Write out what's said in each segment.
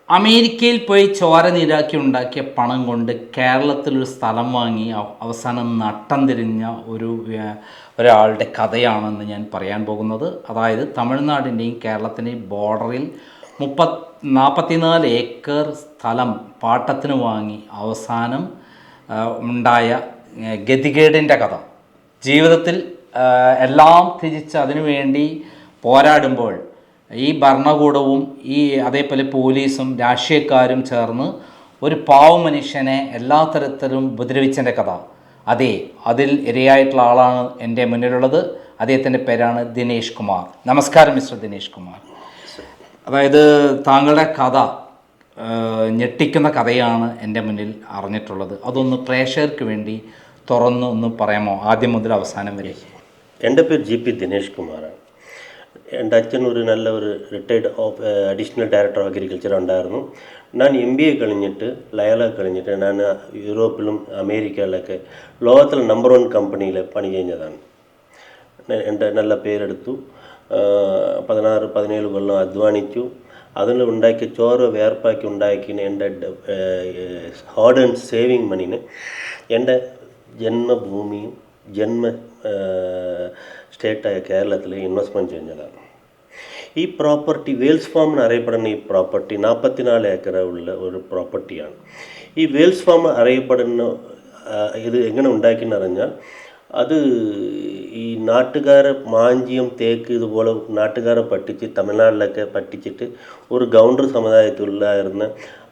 അമേരിക്കയിൽ പോയി ചോര നീരാക്കി ഉണ്ടാക്കിയ പണം കൊണ്ട് കേരളത്തിലൊരു സ്ഥലം വാങ്ങി അവസാനം നട്ടം തിരിഞ്ഞ ഒരാളുടെ കഥയാണെന്ന് ഞാൻ പറയാൻ പോകുന്നത്. അതായത് തമിഴ്നാടിൻ്റെയും കേരളത്തിൻ്റെയും ബോർഡറിൽ 44 ഏക്കർ സ്ഥലം പാട്ടത്തിന് വാങ്ങി അവസാനം ഉണ്ടായ ഗതികേടിൻ്റെ കഥ. ജീവിതത്തിൽ എല്ലാം ത്യജിച്ച് അതിനുവേണ്ടി പോരാടുമ്പോൾ ഈ ഭരണകൂടവും അതേപോലെ പോലീസും രാഷ്ട്രീയക്കാരും ചേർന്ന് ഒരു പാവ മനുഷ്യനെ എല്ലാ തരത്തിലും ഉപദ്രവിച്ചതിൻ്റെ കഥ. അതെ, അതിൽ ഇരയായിട്ടുള്ള ആളാണ് എൻ്റെ മുന്നിലുള്ളത്. അദ്ദേഹത്തിൻ്റെ പേരാണ് ദിനേഷ് കുമാർ. നമസ്കാരം മിസ്റ്റർ ദിനേഷ് കുമാർ. അതായത് താങ്കളുടെ കഥ ഞെട്ടിക്കുന്ന കഥയാണ് എൻ്റെ മുന്നിൽ അറിഞ്ഞിട്ടുള്ളത്. അതൊന്ന് പ്രേക്ഷകർക്ക് വേണ്ടി തുറന്ന് പറയാമോ, ആദ്യം മുതൽ അവസാനം വരെ? എൻ്റെ പേര് GP ദിനേഷ് കുമാറാണ്. എൻ്റെ അച്ഛൻ നല്ല retired additional director of agriculture ഉണ്ടായിരുന്നു. ഞാൻ MBA കഴിഞ്ഞിട്ട് ലയല കഴിഞ്ഞിട്ട് ഞാൻ യൂറോപ്പിലും അമേരിക്കയിലൊക്കെ ലോകത്തിലെ നമ്പർ 1 കമ്പനിയിൽ പണി കഴിഞ്ഞതാണ്. എൻ്റെ നല്ല പേരെടുത്തു. 16-17 കൊല്ലം അധ്വാനിച്ചു. അതിൽ ഉണ്ടാക്കിയ ചോറ് വേർപ്പാക്കി ഉണ്ടാക്കിന് എൻ്റെ ഹാർഡ് ആൻഡ് സേവിങ് മണീന് എൻ്റെ ജന്മഭൂമിയും സ്റ്റേറ്റായ കേരളത്തിൽ ഇൻവെസ്റ്റ്മെൻറ്റ് ചെയ്യുന്നതാണ്. ഈ പ്രോപ്പർട്ടി വേൽസ് ഫാം എന്നറിയപ്പെടുന്ന ഈ പ്രോപ്പർട്ടി 44 ഏക്കർ ഉള്ള ഒരു പ്രോപ്പർട്ടിയാണ്. ഈ വേൽസ് ഫാം അറിയപ്പെടുന്ന ഇത് എങ്ങനെ ഉണ്ടാക്കിയെന്ന് പറഞ്ഞാൽ, അത് ഈ നാട്ടുകാരെ മാഞ്ചിയം തേക്ക് ഇതുപോലെ നാട്ടുകാരെ പറ്റിച്ച് തമിഴ്നാട്ടിലൊക്കെ പറ്റിച്ചിട്ട് ഒരു ഗൗണ്ടർ സമുദായത്തിലുള്ളായിരുന്ന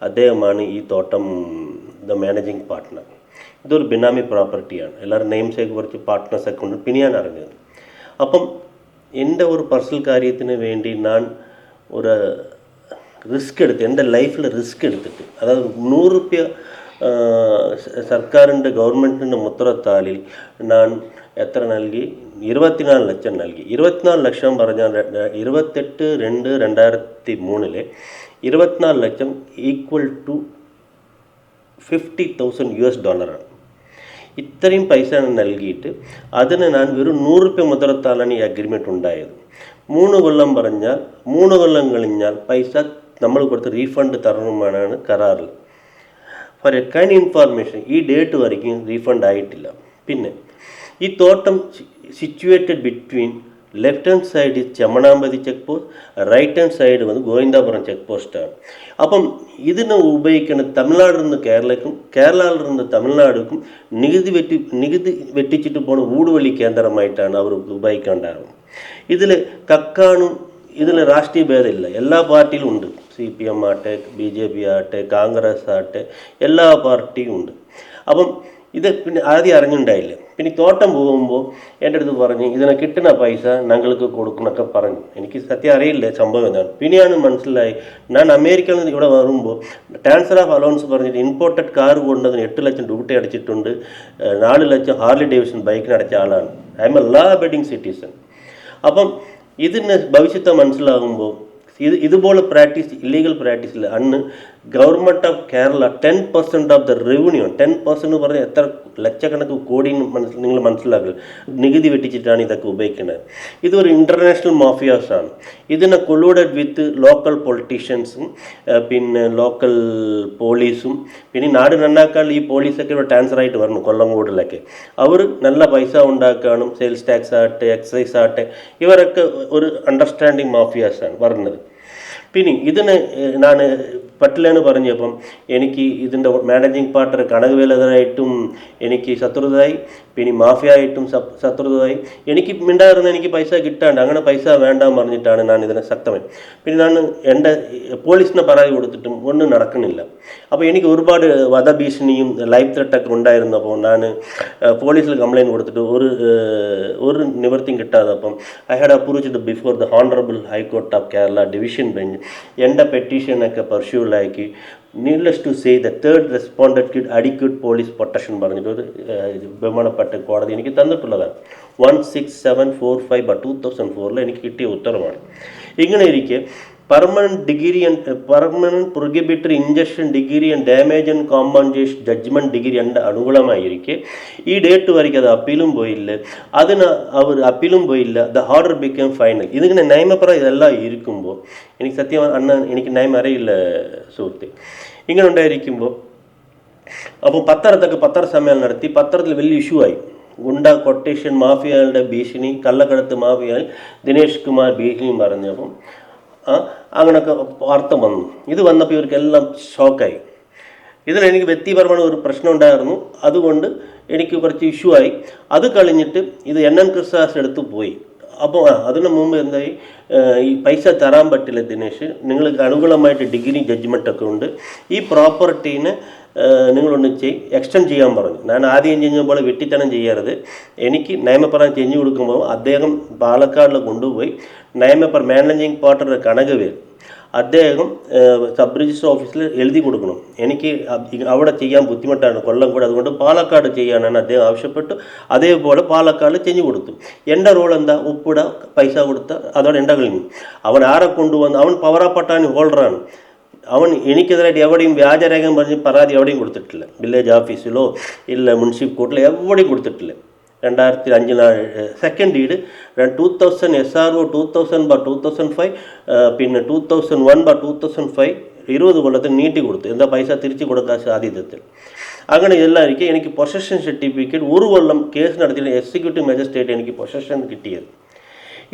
അദ്ദേഹമാണ് ഈ തോട്ടം മാനേജിങ് പാർട്ട്ണർ. ഇതൊരു ബിനാമി പ്രോപ്പർട്ടിയാണ്. എല്ലാവരും നെയിംസേക്ക് കുറച്ച് പാർട്ട്നേഴ്സൊക്കെ ഉണ്ട്. പിന്നെ ഞാൻ അറിഞ്ഞത്, അപ്പം എൻ്റെ ഒരു പേഴ്സണൽ കാര്യത്തിന് വേണ്ടി ഞാൻ ഒരു റിസ്ക് എടുത്ത്, എൻ്റെ ലൈഫിൽ റിസ്ക് എടുത്തിട്ട്, അതായത് 100 രൂപ സർക്കാരിൻ്റെ ഗവൺമെൻറ്റിൻ്റെ മുദ്രത്താലിൽ ഞാൻ എത്ര നൽകി? 24 ലക്ഷം നൽകി. 24 ലക്ഷം പറഞ്ഞാൽ 28/2/2003 24 ലക്ഷം ഈക്വൽ ടു $50,000. ഇത്രയും പൈസ നൽകിയിട്ട് അതിന് ഞാൻ വെറും 100 രൂപ മുദ്രത്താലാണ് ഈ അഗ്രിമെൻറ്റ് ഉണ്ടായത്. 3 കൊല്ലം പറഞ്ഞാൽ 3 കൊല്ലം കഴിഞ്ഞാൽ പൈസ നമ്മൾ കൊടുത്ത് റീഫണ്ട് തരണമെന്നാണ് കരാറിൽ. ഫോർ എ കൈൻഡ് ഇൻഫർമേഷൻ, ഈ ഡേറ്റ് വரைക്കും റീഫണ്ട് ആയിട്ടില്ല. പിന്നെ ഈ തോട്ടം situated between left hand side Chemmanampathi check post, right hand side Govindapuram check പോസ്റ്റാണ്. അപ്പം ഇതിനെ ഉപയോഗിക്കുന്ന തമിഴ്നാട്ടിൽ നിന്ന് കേരളക്കും, കേരളയിൽ നിന്ന് തമിഴ്നാടുക്കും നികുതി വെട്ടിച്ചിട്ട് പോകുന്ന ഊടുവഴി കേന്ദ്രമായിട്ടാണ് അവർ ഉപയോഗിക്കേണ്ടായിരുന്നത്. ഇതിൽ കക്കാണും ഇതിൽ രാഷ്ട്രീയ ഭേദമില്ല, എല്ലാ പാർട്ടിയിലും ഉണ്ട്. CPM ആട്ടെ, BJP ആട്ടെ, കോൺഗ്രസ് ആട്ടെ, എല്ലാ പാർട്ടിയും ഉണ്ട്. അപ്പം ഇത് പിന്നെ ആദ്യം അറിഞ്ഞുണ്ടായില്ല. പിന്നെ തോട്ടം പോകുമ്പോൾ എൻ്റെ അടുത്ത് പറഞ്ഞ് ഇതിനെ കിട്ടുന്ന പൈസ ഞങ്ങൾക്ക് കൊടുക്കുന്നൊക്കെ പറഞ്ഞു. എനിക്ക് സത്യം അറിയില്ല സംഭവം എന്താണ്. പിന്നെയാണ് മനസ്സിലായി, ഞാൻ അമേരിക്കയിൽ നിന്ന് ഇവിടെ വരുമ്പോൾ ട്രാൻസ്ഫർ ഓഫ് അലവൻസ് പറഞ്ഞിട്ട് ഇമ്പോർട്ടഡ് കാർ കൊണ്ടതിന് 8 ലക്ഷം ഡ്യൂട്ടി അടച്ചിട്ടുണ്ട്. 4 ലക്ഷം ഹാർലി ഡേവിഡ്സൺ ബൈക്കിന് അടച്ച ആളാണ്. I am a law abiding citizen. അപ്പം ഇതിന് ഭവിഷ്യത്ത് മനസ്സിലാകുമ്പോൾ ഇതുപോലെ പ്രാക്ടീസ്, ഇല്ലീഗൽ പ്രാക്ടീസിൽ അന്ന് government of Kerala 10% of the revenue, 10% പറഞ്ഞാൽ എത്ര ലക്ഷക്കണക്ക് കോടി നിങ്ങൾ മനസ്സിലാക്കില്ല, നികുതി വെട്ടിച്ചിട്ടാണ് ഇതൊക്കെ ഉപയോഗിക്കുന്നത്. ഇതൊരു ഇൻ്റർനാഷണൽ മാഫിയാസാണ്. ഇതിനെ കൊളൂഡഡ് വിത്ത് ലോക്കൽ പൊളിറ്റീഷ്യൻസും പിന്നെ ലോക്കൽ പോലീസും. പിന്നെ നാട് നന്നാക്കാൻ ഈ പോലീസൊക്കെ ഇവിടെ ട്രാൻസ്ഫർ ആയിട്ട് വരണം കൊല്ലംകോടിലൊക്കെ. അവർ നല്ല പൈസ ഉണ്ടാക്കാനും സെയിൽസ് ടാക്സ് ആട്ടെ, എക്സൈസ് ആട്ടെ, ഇവരൊക്കെ ഒരു അണ്ടർസ്റ്റാൻഡിങ് മാഫിയാസാണ് പറഞ്ഞത്. പിന്നെ ഇതിന് ഞാൻ പറ്റില്ലെന്ന് പറഞ്ഞപ്പം എനിക്ക് ഇതിൻ്റെ മാനേജിങ് പാർട്ണർ കനകവേലകരായിട്ടും എനിക്ക് ശത്രുതയായി, പിന്നെ മാഫിയായിട്ടും ശത്രുതയായി. എനിക്ക് മിണ്ടായിരുന്ന എനിക്ക് പൈസ കിട്ടാണ്ട്, അങ്ങനെ പൈസ വേണ്ടാന്ന് പറഞ്ഞിട്ടാണ് ഞാൻ ഇതിനെ ശക്തമായി. പിന്നെ ഞാൻ എൻ്റെ പോലീസിനെ പരാതി കൊടുത്തിട്ടും ഒന്നും നടക്കുന്നില്ല. അപ്പോൾ എനിക്ക് ഒരുപാട് വധഭീഷണിയും ലൈഫ് ത്രെട്ടൊക്കെ ഉണ്ടായിരുന്നപ്പോൾ ഞാൻ പോലീസിൽ കംപ്ലയിൻറ്റ് കൊടുത്തിട്ട് ഒരു നിവൃത്തിയും കിട്ടാതപ്പം I had approached before the honourable high court of Kerala division bench. എൻ്റെ പെറ്റീഷനൊക്കെ പെർസ്യൂലാക്കി. Needless to say the third respondent adequate police protection പറഞ്ഞിട്ട് ഒരു ബഹുമാനപ്പെട്ട കോടതി എനിക്ക് തന്നിട്ടുള്ളതാണ്. 16745/2004 എനിക്ക് കിട്ടിയ ഉത്തരവാണ്. ഇങ്ങനെ ഇരിക്കെ permanent prohibitory injunction degree and damage and compensation judgment degree എൻ്റെ അനുകൂലമായിരിക്കെ ഈ ഡേറ്റ് വரைக்கும் അത് അപ്പീലും പോയില്ല. അതിന് അവർ അപ്പീലും പോയില്ല. The order become final. ഇതിങ്ങനെ നിയമപ്രകാരം ഇതെല്ലാം ഇരിക്കുമ്പോൾ എനിക്ക് സത്യം അന്ന് എനിക്ക് നിയമം അറിയില്ല സുഹൃത്തെ. ഇങ്ങനെ ഉണ്ടായിരിക്കുമ്പോൾ അപ്പോൾ പത്ര സമ്മേളനം നടത്തി. പത്രത്തിൽ വലിയ ഇഷ്യൂ ആയി. ഗുണ്ട കൊട്ടേഷൻ മാഫിയകളുടെ ഭീഷണി, കള്ളക്കടത്ത് മാഫിയയിൽ ദിനേഷ് കുമാർ ഭീഷണിയും പറഞ്ഞപ്പം അങ്ങനെയൊക്കെ വാർത്ത വന്നു. ഇത് വന്നപ്പോൾ ഇവർക്കെല്ലാം ഷോക്കായി. ഇതിലെനിക്ക് വ്യക്തിപരമായ ഒരു പ്രശ്നം ഉണ്ടായിരുന്നു. അതുകൊണ്ട് എനിക്ക് കുറച്ച് ഇഷ്യൂ ആയി. അത് കഴിഞ്ഞിട്ട് ഇത് NN കൃഷ്ണദാസ് എടുത്ത് പോയി. അപ്പോൾ അതിനു മുമ്പ് എന്തായി, ഈ പൈസ തരാൻ പറ്റില്ല ദിനേഷ്, നിങ്ങൾക്ക് അനുകൂലമായിട്ട് ഡിഗ്രി ജഡ്ജ്മെൻറ്റൊക്കെ ഉണ്ട്, ഈ പ്രോപ്പർട്ടീനെ നിങ്ങളൊന്ന് എക്സ്റ്റെൻഡ് ചെയ്യാൻ പറഞ്ഞു. ഞാൻ ആദ്യം ചെയ്യുമ്പോൾ വെട്ടിത്തനം ചെയ്യരുത്. എനിക്ക് നിയമപ്രകാരം ചെഞ്ഞു കൊടുക്കുമ്പോൾ അദ്ദേഹം പാലക്കാടിൽ കൊണ്ടുപോയി മാനേജിങ് പാർട്ണർ കനകവേൽ അദ്ദേഹം സബ് രജിസ്റ്റർ ഓഫീസിൽ എഴുതി കൊടുക്കണം. എനിക്ക് അവിടെ ചെയ്യാൻ ബുദ്ധിമുട്ടാണ് കൊല്ലംകോട്, അതുകൊണ്ട് പാലക്കാട് ചെയ്യാനാണ് അദ്ദേഹം ആവശ്യപ്പെട്ടു. അതേപോലെ പാലക്കാട് ചെഞ്ഞു കൊടുത്തു. എൻ്റെ റോൾ എന്താ, ഒപ്പിട, പൈസ കൊടുത്ത, അതോടെ എൻ്റെ കഴിഞ്ഞു. അവൻ ആരെ കൊണ്ടുവന്ന്, അവൻ പവർ ഓഫ് അട്ടോർണി ഹോൾഡറാണ്. അവൻ എനിക്കെതിരായിട്ട് എവിടെയും വ്യാജരേഖം പറഞ്ഞ് പരാതി എവിടെയും കൊടുത്തിട്ടില്ല. വില്ലേജ് ഓഫീസിലോ ഇല്ല മുനിസിപ്പൽ കോർട്ടിലോ എവിടെയും കൊടുത്തിട്ടില്ല. 2005 സെക്കൻഡ് ഡീഡ് 2000 SRO 2000/2005 പിന്നെ 2001/2005 20 കൊല്ലത്തിൽ നീട്ടി കൊടുത്തു. എന്താ പൈസ തിരിച്ചു കൊടുക്കാൻ സാധ്യതത്തിൽ. അങ്ങനെ എല്ലാവർക്കും എനിക്ക് പൊസഷൻ സർട്ടിഫിക്കറ്റ് 1 കൊല്ലം കേസ് നടത്തിയ എക്സിക്യൂട്ടീവ് മജിസ്ട്രേറ്റ് എനിക്ക് പൊസഷൻ കിട്ടിയത്.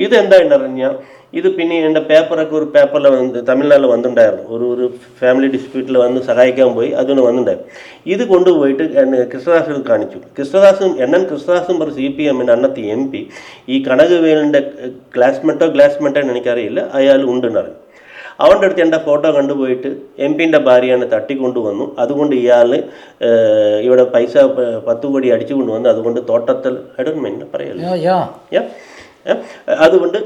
ഇതെന്താണെന്ന് പറഞ്ഞാൽ ഇത് പിന്നെ എൻ്റെ പേപ്പറൊക്കെ ഒരു പേപ്പറിൽ തമിഴ്നാട്ടിൽ വന്നിട്ടുണ്ടായിരുന്നു. ഒരു ഫാമിലി ഡിസ്പ്യൂട്ടിൽ വന്ന് സഹായിക്കാൻ പോയി, അതിന് വന്നിട്ടുണ്ടായിരുന്നു. ഇത് കൊണ്ടുപോയിട്ട് കൃഷ്ണദാസിൽ കാണിച്ചു. NN കൃഷ്ണദാസും പറഞ്ഞ CPM അന്നത്തെ MP ഈ കനകവേലിൻ്റെ ക്ലാസ്മേറ്റോ എനിക്കറിയില്ല, അയാൾ ഉണ്ടെന്നറിഞ്ഞു. അവൻ്റെ അടുത്ത് എൻ്റെ ഫോട്ടോ കണ്ടുപോയിട്ട് MP-ൻ്റെ ഭാര്യയാണ് തട്ടിക്കൊണ്ടുവന്നു. അതുകൊണ്ട് ഇയാൾ ഇവിടെ പൈസ 10 കോടി അടിച്ചു കൊണ്ടുവന്നു. അതുകൊണ്ട് തോട്ടത്തിൽ പറയല്ലോ അതുകൊണ്ട്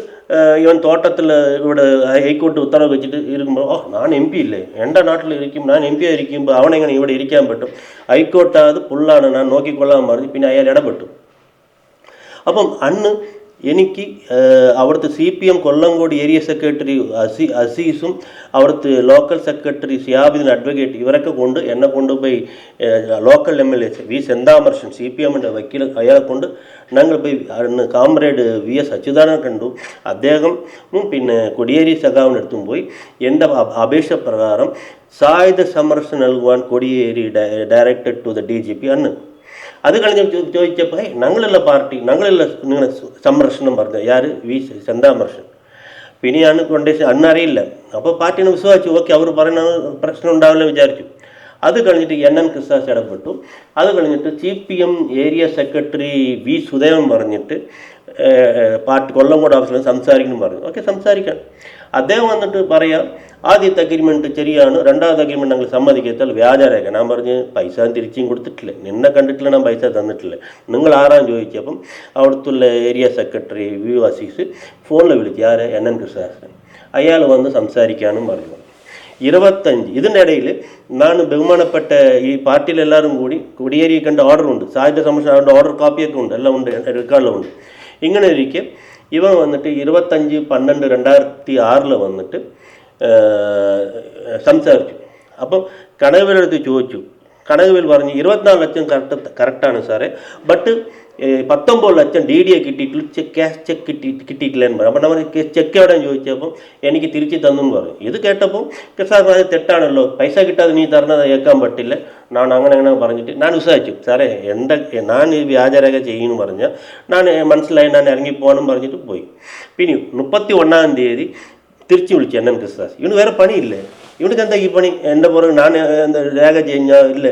ഇവൻ തോട്ടത്തിൽ ഇവിടെ ഹൈക്കോർട്ട് ഉത്തരവ് വെച്ചിട്ട് ഇരിക്കുമ്പോൾ ഞാൻ MP ഇല്ലേ, എൻ്റെ നാട്ടിൽ ഇരിക്കും, ഞാൻ MP ആയിരിക്കുമ്പോൾ അവനെങ്ങനെ ഇവിടെ ഇരിക്കാൻ പറ്റും, ഹൈക്കോർട്ട് അത് പുള്ളാണ്, ഞാൻ നോക്കിക്കൊള്ളാൻ പറഞ്ഞു. പിന്നെ അയാൾ ഇടപെട്ടു. അപ്പം അന്ന് എനിക്ക് അവിടുത്തെ CPM കൊല്ലംകോട് ഏരിയ സെക്രട്ടറി അസീസും അവിടുത്തെ ലോക്കൽ സെക്രട്ടറി ഷിയാബുദ്ദീൻ അഡ്വക്കേറ്റ് ഇവരൊക്കെ കൊണ്ട് എന്നെ കൊണ്ടുപോയി ലോക്കൽ MLA V സെന്താമർഷൻ CPM-ൻ്റെ വക്കീൽ അയാളെ കൊണ്ട് ഞങ്ങൾ പോയി അന്ന് കാമ്രേഡ് VS അച്യുതാനന്ദനെ കണ്ടു. അദ്ദേഹവും പിന്നെ കൊടിയേരി സഖാവിനടുത്തും പോയി എൻ്റെ അപേക്ഷ പ്രകാരം സായുധ സംരക്ഷണം നൽകുവാൻ Kodiyeri directed to the DGP അന്ന്. അത് കഴിഞ്ഞ് ചോദിച്ചപ്പോൾ ഞങ്ങളുള്ള പാർട്ടി, ഞങ്ങളുള്ള നിങ്ങളെ സംരക്ഷണം പറഞ്ഞു യാർ V സെന്താമർഷൻ. പിന്നെയാണ് കൊണ്ടേഷൻ അന്നറിയില്ല. അപ്പോൾ പാർട്ടിനെ വിശ്വസിച്ചു. ഓക്കെ, അവർ പറയുന്ന പ്രശ്നം ഉണ്ടാവില്ല വിചാരിച്ചു. അത് കഴിഞ്ഞിട്ട് NN കൃഷ്ണദാസ് ഇടപെട്ടു. അത് കഴിഞ്ഞിട്ട് CPM area secretary V Sudevan പറഞ്ഞിട്ട് പാർട്ടി കൊല്ലംകോട് ഓഫീസിൽ സംസാരിക്കണം പറഞ്ഞു. ഓക്കെ, സംസാരിക്കാം. അദ്ദേഹം വന്നിട്ട് പറയാം, ആദ്യത്തെ അഗ്രിമെൻറ്റ് ശരിയാണ്, രണ്ടാമത്തെ അഗ്രിമെൻറ്റ് ഞങ്ങൾ സമ്മതിക്കത്താൽ വ്യാജരേഖ. ഞാൻ പറഞ്ഞ് പൈസ തിരിച്ചും കൊടുത്തിട്ടില്ല, നിന്നെ കണ്ടിട്ടില്ല, ഞാൻ പൈസ തന്നിട്ടില്ല, നിങ്ങൾ ആരാന്ന് ചോദിച്ചപ്പം അവിടുത്തെ ഏരിയ സെക്രട്ടറി V അസീസ് ഫോണിൽ വിളിച്ച് ആരെ NN കൃഷ്ണദാസ് അയാൾ വന്ന് സംസാരിക്കാനും പറഞ്ഞു. 25 ഇതിൻ്റെ ഇടയിൽ ഞാൻ ബഹുമാനപ്പെട്ട ഈ പാർട്ടിയിലെല്ലാവരും കൂടി കൊടിയേരി കണ്ട ഓർഡറുണ്ട്, സായുധ സംരക്ഷണ ഓർഡർ കോപ്പിയൊക്കെ ഉണ്ട്, എല്ലാം ഉണ്ട്, റെക്കോർഡിലുണ്ട്. ഇങ്ങനെ ഇരിക്കെ ഇവൻ വന്നിട്ട് 25/12/2006 വന്നിട്ട് സംസാരിച്ചു. അപ്പം കനകവേലെടുത്ത് ചോദിച്ചു. കനകവേൽ പറഞ്ഞു 24 ലക്ഷം കറക്റ്റാണ് സാറേ, ബട്ട് 19 ലക്ഷം DDA കിട്ടിയിട്ടില്ല, ക്യാഷ് ചെക്ക് കിട്ടിയിട്ടില്ല എന്ന് പറഞ്ഞു. അപ്പം നമ്മൾ ചെക്ക് എവിടെയെന്ന് ചോദിച്ചപ്പം എനിക്ക് തിരിച്ച് തന്നെന്ന് പറഞ്ഞു. ഇത് കേട്ടപ്പോൾ സാർ അത് തെറ്റാണല്ലോ, പൈസ കിട്ടാതെ നീ തരണത് കേൾക്കാൻ പറ്റില്ല, ഞാൻ അങ്ങനെ പറഞ്ഞിട്ട് ഞാൻ വിശ്വസിച്ചു. സാറേ ഞാൻ ഈ വ്യാജരേഖ ചെയ്യുമെന്ന് പറഞ്ഞാൽ ഞാൻ മനസ്സിലായി, ഞാൻ ഇറങ്ങിപ്പോകാനും പറഞ്ഞിട്ട് പോയി. പിന്നെ 31-ാം തീയതി തിരിച്ചു വിളിച്ചു NN കൃഷ്ണദാസ്. ഇവന് വേറെ പണിയില്ലേ, ഇവനക്ക് എന്താ ഈ പണി, എൻ്റെ പുറകെ ഞാൻ എന്താ രേഖ ചെയ്യാൻ ഇല്ലേ.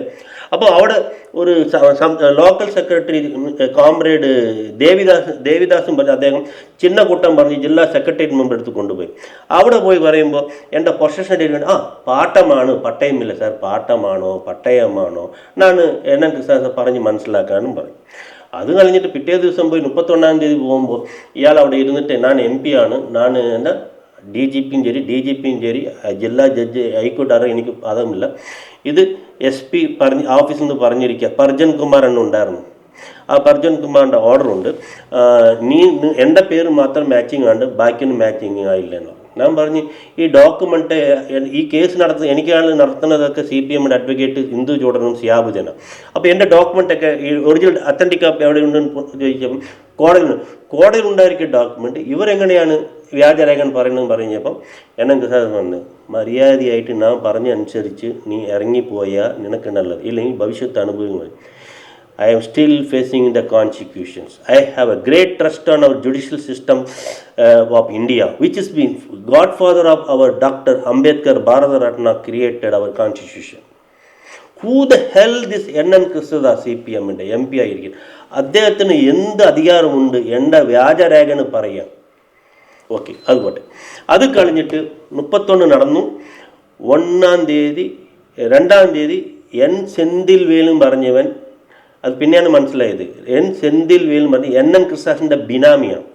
അപ്പോൾ അവിടെ ഒരു ലോക്കൽ സെക്രട്ടറി കോമ്രേഡ് ദേവിദാസും പറഞ്ഞ് അദ്ദേഹം ചിന്നക്കുട്ടം പറഞ്ഞ് ജില്ലാ സെക്രട്ടേറിയറ്റ് മെമ്പർ എടുത്ത് കൊണ്ടുപോയി. അവിടെ പോയി പറയുമ്പോൾ എൻ്റെ പൊസഷൻ പാട്ടമാണ്, പട്ടയമില്ല സാർ, പാട്ടമാണോ പട്ടയമാണോ ഞാൻ NN കൃഷ്ണദാസ് പറഞ്ഞ് മനസ്സിലാക്കാനും പറയും. അത് കഴിഞ്ഞിട്ട് പിറ്റേ ദിവസം പോയി 31-ാം തീയതി പോകുമ്പോൾ ഇയാൾ അവിടെ ഇരുന്നിട്ട് ഞാൻ MP ആണ്, ഞാൻ എന്താ DGPയും ശരി ജില്ലാ ജഡ്ജ് ഹൈക്കോർട്ട് എനിക്ക് അതുമില്ല, ഇത് SP ഓഫീസിൽ നിന്ന് പറഞ്ഞിരിക്കുക, പർജൻ കുമാർ ഉണ്ടായിരുന്നു. ആ പർജൻ കുമാറിൻ്റെ ഓർഡറുണ്ട്, എൻ്റെ പേര് മാത്രം മാച്ചിങ് ആണ്, ബാക്കിയൊന്നും മാച്ചിങ് ആയില്ലെന്നോ. ഞാൻ പറഞ്ഞു ഈ ഡോക്യുമെൻ്റ് ഈ കേസ് എനിക്കാണ് നടത്തുന്നതൊക്കെ CPM-ൻ്റെ അഡ്വക്കേറ്റ് ഇന്ദു ചോടനും ഷിയാബുദ്ദീനും. അപ്പോൾ എൻ്റെ ഡോക്യുമെൻ്റൊക്കെ ഈ ഒറിജിനൽ അത്തൻറ്റിക് എവിടെ ഉണ്ടെന്ന് ചോദിച്ചപ്പം കോടതിയിൽ ഉണ്ടായിരിക്കുന്ന ഡോക്യുമെൻ്റ് ഇവരെങ്ങനെയാണ് വ്യാജരേഖൻ പറയണമെന്ന് പറഞ്ഞപ്പം എന്നെ സാർ വന്ന് മര്യാദയായിട്ട് ഞാൻ പറഞ്ഞനുസരിച്ച് നീ ഇറങ്ങിപ്പോയാൽ നിനക്ക് നല്ലത്, ഇല്ലെങ്കിൽ ഭവിഷ്യത്ത് അനുഭവങ്ങൾ. I am still facing the consequences. I have a great trust on our judicial system of India, which has been godfather of our Dr. Ambedkar Bharata Ratna created our constitution. Who the hell this N.N. Krishnadas CPM ന്റെ MP ആയിരിക്കും? അദ്ദേഹത്തിന് എന്ത് അധികാരമുണ്ട് എൻ്റെ വ്യാജരേഖന് പറയാം? Okay, അതുപോട്ടെ. അത് കഴിഞ്ഞിട്ട് 31 നടന്നു. 1-ാം തീയതി 2-ാം തീയതി എൻ സെന്തിൽ വേലും പറഞ്ഞവൻ, അത് പിന്നെയാണ് മനസ്സിലായത്, എൻ സെന്തിൽ വേലും പറഞ്ഞ് N.N. കൃഷ്ണദാസിൻ്റെ ബിനാമിയാണ്.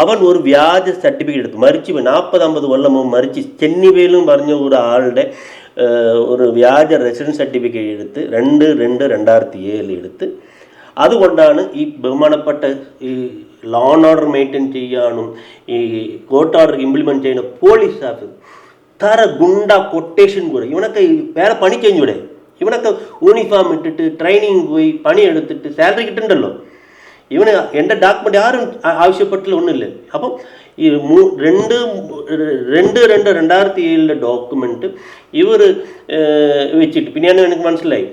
അവൻ ഒരു വ്യാജ സർട്ടിഫിക്കറ്റ് എടുത്തു, മരിച്ചു 40-50 കൊല്ലം മുമ്പ് മരിച്ച് ചെന്നിവേലും പറഞ്ഞ ഒരാളുടെ ഒരു വ്യാജ റെസിഡൻസ് സർട്ടിഫിക്കറ്റ് എടുത്ത് 2/2/2007 എടുത്ത്, അതുകൊണ്ടാണ് ഈ ബഹുമാനപ്പെട്ട ഈ ലോ ആൻഡ് ഓർഡർ മെയിൻറ്റെയിൻ ചെയ്യാനും ഈ കോർട്ട് ഓർഡർ ഇംപ്ലിമെൻറ്റ് ചെയ്യുന്ന പോലീസ് സ്റ്റാഫ് തറ ഗുണ്ട കൊട്ടേഷൻ കൂടെ. ഇവനൊക്കെ വേറെ പണി കഴിഞ്ഞൂടെ? ഇവനൊക്കെ യൂണിഫോം ഇട്ടിട്ട് ട്രെയിനിങ് പോയി പണിയെടുത്തിട്ട് സാലറി കിട്ടുന്നുണ്ടല്ലോ. ഇവന് എൻ്റെ ഡോക്യുമെൻ്റ് ആരും ആവശ്യപ്പെട്ടില്ല, ഒന്നുമില്ല. അപ്പം ഈ 2/2/2007 ഡോക്യുമെൻറ്റ് ഇവർ വെച്ചിട്ട് പിന്നെയാണ് എനിക്ക് മനസ്സിലായി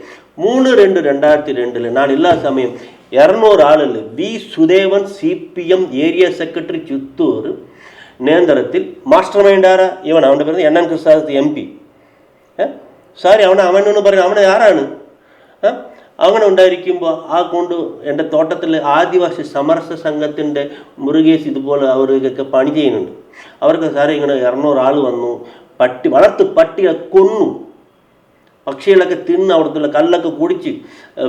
3/2/2002 ഞാൻ എല്ലാ സമയം 200 ആളുകൾ B Sudevan CPM area secretary Chittur നേതൃത്വത്തിൽ മാസ്റ്റർ മൈൻഡ് ആരാ? ഇവൻ, അവൻ്റെ പേര് N.N. കൃഷ്ണദാസ് MP. സാരി അവനെന്ന് പറയും, അവനെ ആരാണ്? അങ്ങനെ ഉണ്ടായിരിക്കുമ്പോൾ ആ കൊണ്ട് എൻ്റെ തോട്ടത്തിൽ ആദിവാസി സമരസ സംഘത്തിൻ്റെ മുരുകേശ് ഇതുപോലെ അവർക്കൊക്കെ പണി ചെയ്യുന്നുണ്ട്. അവർക്ക് സാറേ ഇങ്ങനെ 200 ആൾ വന്നു, വളർത്ത് പട്ടിയെ കൊന്നു, പക്ഷികളൊക്കെ തിന്ന് അവിടുത്തെ കല്ലൊക്കെ കുടിച്ച്,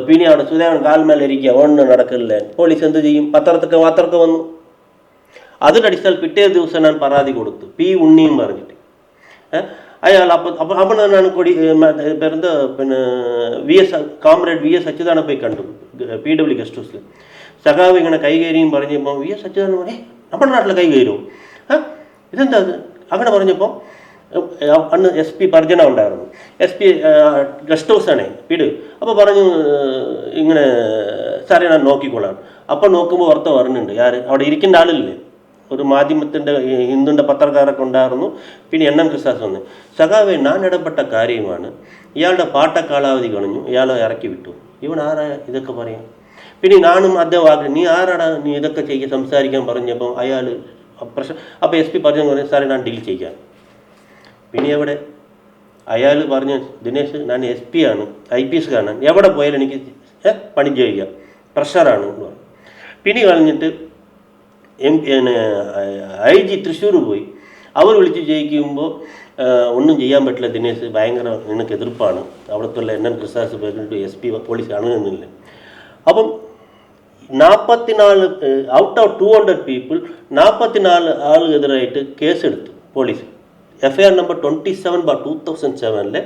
പിന്നെ അവിടെ സുദേവൻ കാൽമേലിരിക്കുക, ഒന്നും നടക്കില്ല. പോലീസ് എന്ത് ചെയ്യും? പത്രമൊക്കെ വന്നു. അതിൻ്റെ അടിസ്ഥാനത്തിൽ പിറ്റേ ദിവസം ഞാൻ പരാതി കൊടുത്തു, P. ഉണ്ണിയും പറഞ്ഞിട്ട്. അയാൾ അവനാണ് കൊടി പേരെന്താ പിന്നെ കോമ്രേഡ് VS അച്യുതാനന്ദ പോയി കണ്ടു PW ഗസ്റ്റ് ഹൗസിൽ. സഖാവ് ഇങ്ങനെ കൈകേരിയും പറഞ്ഞപ്പോൾ VS അച്യുതാനന്ദ പറഞ്ഞേ നമ്മുടെ നാട്ടിൽ കൈകേരും ഇതെന്താ അത് അങ്ങനെ പറഞ്ഞപ്പോൾ അന്ന് SP പർജന ഉണ്ടായിരുന്നു. SP ഗസ്റ്റ് ഹൗസാണേ വീട്. അപ്പോൾ പറഞ്ഞു ഇങ്ങനെ സാറേ ഞാൻ നോക്കിക്കൊള്ളാം. അപ്പോൾ നോക്കുമ്പോൾ വാർത്ത പറഞ്ഞിട്ടുണ്ട്, ആര് അവിടെ ഇരിക്കേണ്ട ആളില്ലേ, ഒരു മാധ്യമത്തിൻ്റെ ഹിന്ദുവിൻ്റെ പത്രക്കാരൊക്കെ ഉണ്ടായിരുന്നു. പിന്നെ N.N. കൃഷ്ണദാസ് വന്ന്, സഖാവേ ഞാൻ ഇടപെട്ട കാര്യമാണ്, ഇയാളുടെ പാട്ട കാലാവധി കഴിഞ്ഞു, ഇയാളെ ഇറക്കി വിട്ടു, ഇവൻ ആരാ ഇതൊക്കെ പറയാം? പിന്നെ ഞാനും അദ്ദേഹം നീ ആരാടാ നീ ഇതൊക്കെ ചെയ്യുക സംസാരിക്കാൻ പറഞ്ഞപ്പോൾ അയാൾ പ്രശ്നം. അപ്പോൾ SP പറഞ്ഞു സാറേ ഞാൻ ഡീൽ ചെയ്യാം. പിന്നെ എവിടെ അയാൾ പറഞ്ഞു ദിനേശ് ഞാൻ SP ആണ്, IPS കാണാൻ എവിടെ പോയാലും എനിക്ക് പണി ചെയ്യുക, പ്രഷറാണ് എന്ന് പറഞ്ഞു. പിന്നെ കഴിഞ്ഞിട്ട് IG തൃശ്ശൂർ പോയി. അവർ വിളിച്ച് ജയിക്കുമ്പോൾ ഒന്നും ചെയ്യാൻ പറ്റില്ല ദിനേശ്, ഭയങ്കര നിനക്ക് എതിർപ്പാണ്, അവിടുത്തെ N.N. കൃഷ്ണദാസ് പോയിട്ട് SP പോലീസ് കാണുന്നില്ല. അപ്പം 44 ഔട്ട് ഓഫ് 200 പീപ്പിൾ 44 ആളുകെതിരായിട്ട് കേസെടുത്തു പോലീസ്. FIR നമ്പർ 27/2007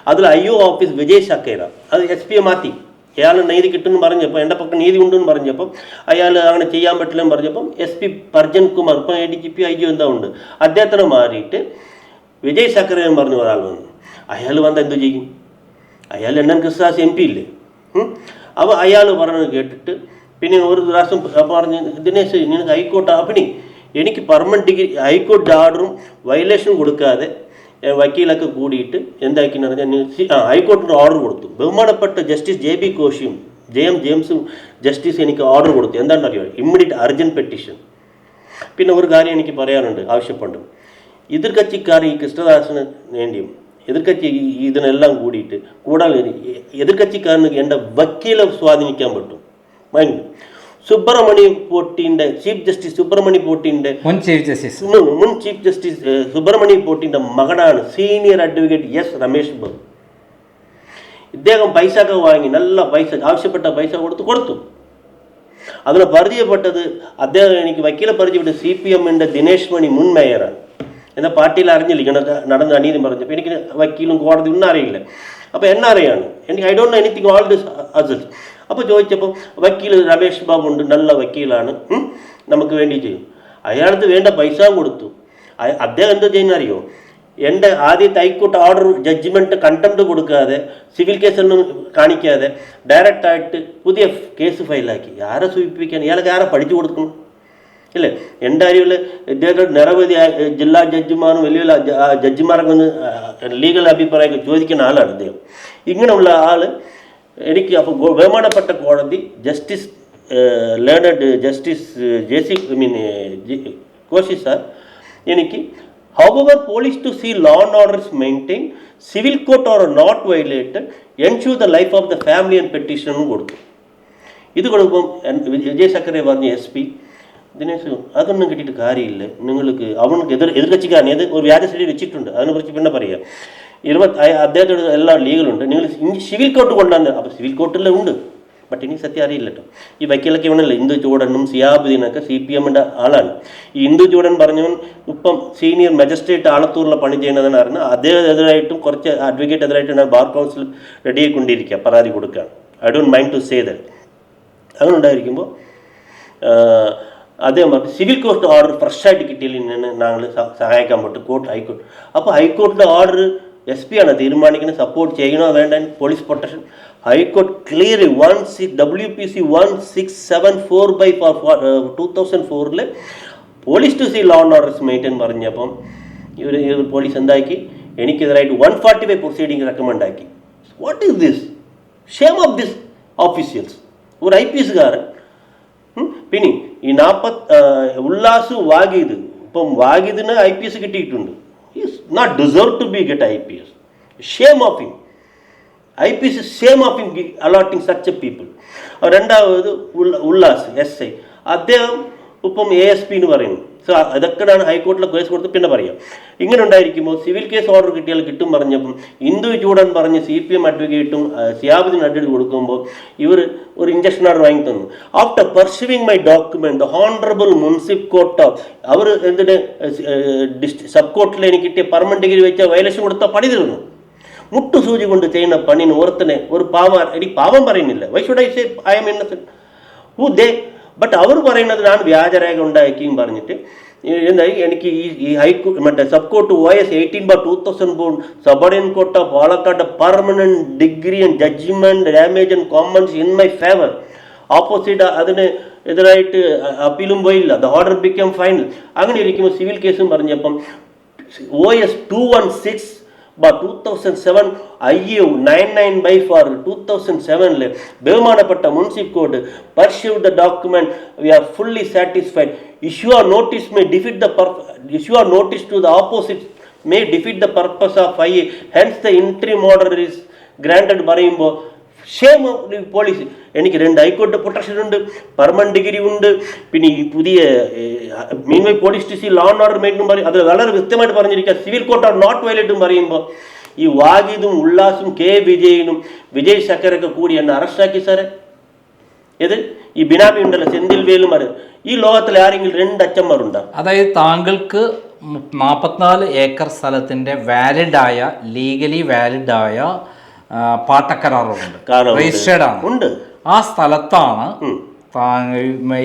അതിൽ IO ഓഫീസ് വിജയ് ശക്കേര അത് SP മാറ്റി. അയാൾ നീതി കിട്ടുമെന്ന് പറഞ്ഞപ്പോൾ, എൻ്റെ പക്കം നീതി ഉണ്ടെന്ന് പറഞ്ഞപ്പം അയാൾ അങ്ങനെ ചെയ്യാൻ പറ്റില്ലെന്ന് പറഞ്ഞപ്പം SP പർജൻ കുമാർ, ഇപ്പം ADGP IG എന്താ ഉണ്ട്, അദ്ദേഹത്തിനെ മാറിയിട്ട് വിജയ് ശക്കര എന്ന് പറഞ്ഞ ഒരാൾ വന്നു. അയാൾ വന്ന് എന്തു ചെയ്യും? അയാൾ N.N. കൃഷ്ണദാസ് MP ഇല്ലേ. അപ്പോൾ അയാൾ പറഞ്ഞത് കേട്ടിട്ട് പിന്നെ ഒരു പ്രാവശ്യം പറഞ്ഞ് ദിനേശ് നിനക്ക് ഹൈക്കോർട്ട് അപ്പണി എനിക്ക് പെർമനൻറ്റ് ഡിഗ്രി ഹൈക്കോർട്ട് ഓർഡറും വയലേഷനും കൊടുക്കാതെ വക്കീലൊക്കെ കൂടിയിട്ട് എന്താക്കിന്ന് പറഞ്ഞാൽ ഹൈക്കോർട്ടിൻ്റെ ഓർഡർ കൊടുത്തു. ബഹുമാനപ്പെട്ട ജസ്റ്റിസ് JB കോശിയും JM ജെയിംസും ജസ്റ്റിസ് എനിക്ക് ഓർഡർ കൊടുത്തു. എന്താണെന്ന് അറിയാം, ഇമ്മീഡിയറ്റ് അർജൻറ്റ് പെറ്റീഷൻ. പിന്നെ ഒരു കാര്യം എനിക്ക് പറയാനുണ്ട്, ആവശ്യപ്പെട്ടു. എതിർക്കച്ചിക്കാർ ഈ കൃഷ്ണദാസിന് വേണ്ടിയും എതിർക്കച്ചി ഇതിനെല്ലാം കൂടാതെ എതിർക്കച്ചിക്കാരന് എൻ്റെ വക്കീലെ സ്വാധീനിക്കാൻ പറ്റും. സുബ്രഹ്മണ്യ പോട്ടിൻ്റെ ചീഫ് ജസ്റ്റിസ് സുബ്രഹ്മണ്യ പോട്ടിൻ്റെ മുൻ ചീഫ് ജസ്റ്റിസ് സുബ്രഹ്മണ്യ പോട്ടിൻ്റെ മകനാണ് senior advocate S. Ramesh Babu. ഇദ്ദേഹം പൈസ ഒക്കെ വാങ്ങി, നല്ല പൈസ ആവശ്യപ്പെട്ട പൈസ കൊടുത്തു. അതിനെ പരിചയപ്പെട്ടത് അദ്ദേഹം എനിക്ക് വക്കീലെ പരിചയപ്പെട്ട CPM-ൻ്റെ ദിനേശ് മണി മുൻ മേയറാണ്. എന്നാൽ പാർട്ടിയിൽ അറിഞ്ഞില്ല ഇങ്ങനെ നടന്ന അനീതി പറഞ്ഞപ്പോൾ. എനിക്ക് വക്കീലും കോടതി ഒന്നും അറിയില്ല. അപ്പോൾ അറിയാണ് എനിക്ക്, I don't know anything all this hassles. അപ്പോൾ ചോദിച്ചപ്പോൾ വക്കീൽ രമേശ് ബാബു ഉണ്ട്, നല്ല വക്കീലാണ്, നമുക്ക് വേണ്ടി ചെയ്യും. അയാൾക്ക് വേണ്ട പൈസ കൊടുത്തു. അദ്ദേഹം എന്താ ചെയ്യുന്ന അറിയോ, എൻ്റെ ആദ്യത്തെ ഹൈക്കോർട്ട് ഓർഡർ ജഡ്ജ്മെൻറ്റ് കണ്ടംപ്റ്റ് കൊടുക്കാതെ സിവിൽ കേസൊന്നും കാണിക്കാതെ ഡയറക്റ്റായിട്ട് പുതിയ കേസ് ഫയലാക്കി. ആരെ സൂചിപ്പിക്കാൻ? ഇയാൾക്ക് ആരെ പഠിച്ചു കൊടുക്കണം? ഇല്ലേ? എൻ്റെ അറിവിൽ ഇദ്ദേഹത്തെ നിരവധി ജില്ലാ ജഡ്ജിമാരും വലിയ വലിയ ജഡ്ജിമാരൊക്കെ ഒന്ന് ലീഗൽ അഭിപ്രായമൊക്കെ ചോദിക്കുന്ന ആളാണ് അദ്ദേഹം. ഇങ്ങനെയുള്ള ആൾ എനിക്ക് അപ്പോൾ ബഹുമാനപ്പെട്ട കോടതി justice learned justice Koshy sir എനിക്ക് however police to see law and order is maintained, civil court are not violated, ensure the life of the family and petition കൊടുത്തു. ഇത് കൊടുക്കുമ്പം വിജയ് സക്കറെ പറഞ്ഞ SP ദിനേശ് അതൊന്നും കിട്ടിയിട്ട് കാര്യമില്ല, നിങ്ങൾക്ക് അവർക്ക് എതിർകക്ഷിക്കാരൻ ഏത് ഒരു വ്യാജ സ്റ്റഡി വെച്ചിട്ടുണ്ട്, അതിനെക്കുറിച്ച് പിന്നെ പറയാം. അദ്ദേഹത്തോട് എല്ലാ ലീഗലുണ്ട്, നിങ്ങൾ സിവിൽ കോർട്ട് കൊണ്ടുവന്ന്. അപ്പോൾ സിവിൽ കോർട്ടിലും ഉണ്ട്, ബട്ട് എനിക്ക് സത്യം അറിയില്ല കേട്ടോ. ഈ വക്കീലൊക്കെ ഇവനല്ലേ ഇന്ദു ചൂടനും സിയാബുദ്ദീനൊക്കെ CPMൻ്റെ ആളാണ്. ഈ ഇന്ദു ചൂടൻ പറഞ്ഞവൻ ഇപ്പം സീനിയർ മജിസ്ട്രേറ്റ് ആലത്തൂരിലെ പണി ചെയ്യുന്നതെന്ന് അറിഞ്ഞാൽ അദ്ദേഹത്തിനെതിരായിട്ടും കുറച്ച് അഡ്വക്കേറ്റ് എതിരായിട്ടും ഞാൻ ബാർ കൗൺസിൽ റെഡിയായിക്കൊണ്ടിരിക്കുക, പരാതി കൊടുക്കുകയാണ്. I don't mind to say that. അങ്ങനെ ഉണ്ടായിരിക്കുമ്പോൾ അദ്ദേഹം പറഞ്ഞു സിവിൽ കോർട്ട് ഓർഡർ ഫ്രഷായിട്ട് കിട്ടിയില്ലെങ്കിൽ ഞങ്ങൾ സഹായിക്കാൻ പറ്റും ഹൈക്കോർട്ട്. അപ്പോൾ ഹൈക്കോർട്ടിൻ്റെ ഓർഡർ SP ആണ് തീരുമാനിക്കുന്നത്, സപ്പോർട്ട് ചെയ്യണോ വേണ്ട police protection. High court clear WPC 1674/2004 police to see law and orders maintain പറഞ്ഞപ്പം ഇവർ പോലീസ് എന്താക്കി എനിക്കെതിരായിട്ട് 145 പ്രൊസീഡിങ് റെക്കമെൻഡ് ആക്കി. What is this? Shame of this officials. ഒരു IPS കാരൻ. പിന്നെ ഈ ഉല്ലാസ് വാഗീദ്, ഇപ്പം വാഗീദിന് IPS കിട്ടിയിട്ടുണ്ട്. Is not deserve to be get IPS. Shame of him. IPS shame of him alloting such a people. രണ്ടാമത് ഉല്ലാസ് SI, അദ്ദേഹം ഇപ്പം ASP എന്ന് പറയുന്നു. സോ അതൊക്കെയാണ് ഹൈക്കോർട്ടിലെ കേസ് കൊടുത്ത് പിന്നെ പറയാം. ഇങ്ങനെ ഉണ്ടായിരിക്കുമ്പോൾ സിവിൽ കേസ് ഓർഡർ കിട്ടിയാൽ കിട്ടും പറഞ്ഞപ്പം ഇന്ദു ചൂടൻ പറഞ്ഞ് CPM അഡ്വക്കേറ്റും സിയാബുദ്ദീൻ അഡ്വക്കേറ്റ് കൊടുക്കുമ്പോൾ ഇവർ ഒരു ഇഞ്ചക്ഷൻ ഓർഡർ വാങ്ങി തന്നു. After perusing my document honourable munsif court of our എന്തിന് സബ് കോർട്ടിൽ എനിക്ക് കിട്ടിയ പെർമനന്റ് ഡിഗ്രി വെച്ച വയലേഷൻ കൊടുത്ത പണി തീർന്നു. മുട്ടുസൂചി കൊണ്ട് ചെയ്യുന്ന പണിന് ഓർത്തനെ ഒരു എനിക്ക് പാവം പറയുന്നില്ല. Why should I say I am innocent? Who they? But അവർ പറയുന്നത് ഞാൻ വ്യാജരേഖ ഉണ്ടാക്കിയും പറഞ്ഞിട്ട് എന്തായി എനിക്ക് ഈ ഹൈക്കോർട്ട് മറ്റേ sub court OS 18/2004 subordinate court of Palakkad permanent decree and judgment damage and commons in my favour. Opposite അതിന് എതിരായിട്ട് അപ്പീലും പോയില്ല. The order become final. അങ്ങനെ ഇരിക്കുമ്പോൾ സിവിൽ കേസും പറഞ്ഞപ്പം OS 216/2007 IU 99/4 2007 ബഹുമാനപ്പെട്ട മുൻസിഫ് court pursued the document, we are fully satisfied, issue or notice may defeat the issue or notice to the opposite may defeat the purpose of IA, hence the interim order is granted പറയുമ്പോൾ shame of police. എനിക്ക് 2 high court protection ഉണ്ട്, permanent degree ഉണ്ട്, പിന്നെ ഈ പുതിയ meanwhile police to see law and order maintain പറയും. അത് വളരെ വ്യക്തമായിട്ട് പറഞ്ഞിരിക്കുക. സിവിൽ കോർട്ട് ആർ നോട്ട് വയലേറ്റും പറയുമ്പോൾ ഈ വാഗീദും ഉല്ലാസും വിജയനും വിജയ് ശക്കരൊക്കെ കൂടി എന്നെ അറസ്റ്റാക്കി സാറേ. ഇത് ഈ ബിനാമി ഉണ്ടല്ലോ സെന്തിൽ വേലുമാർ, ഈ ലോകത്തിൽ ആരെങ്കിലും 2 അച്ഛന്മാരുണ്ടോ? അതായത് താങ്കൾക്ക് 44 ഏക്കർ സ്ഥലത്തിൻ്റെ വാലിഡായ ലീഗലി വാലിഡായ പാട്ടക്കരാറുണ്ട്, രജിസ്റ്റേർഡ് ആണ്. ഉണ്ട്. ആ സ്ഥലത്താണ്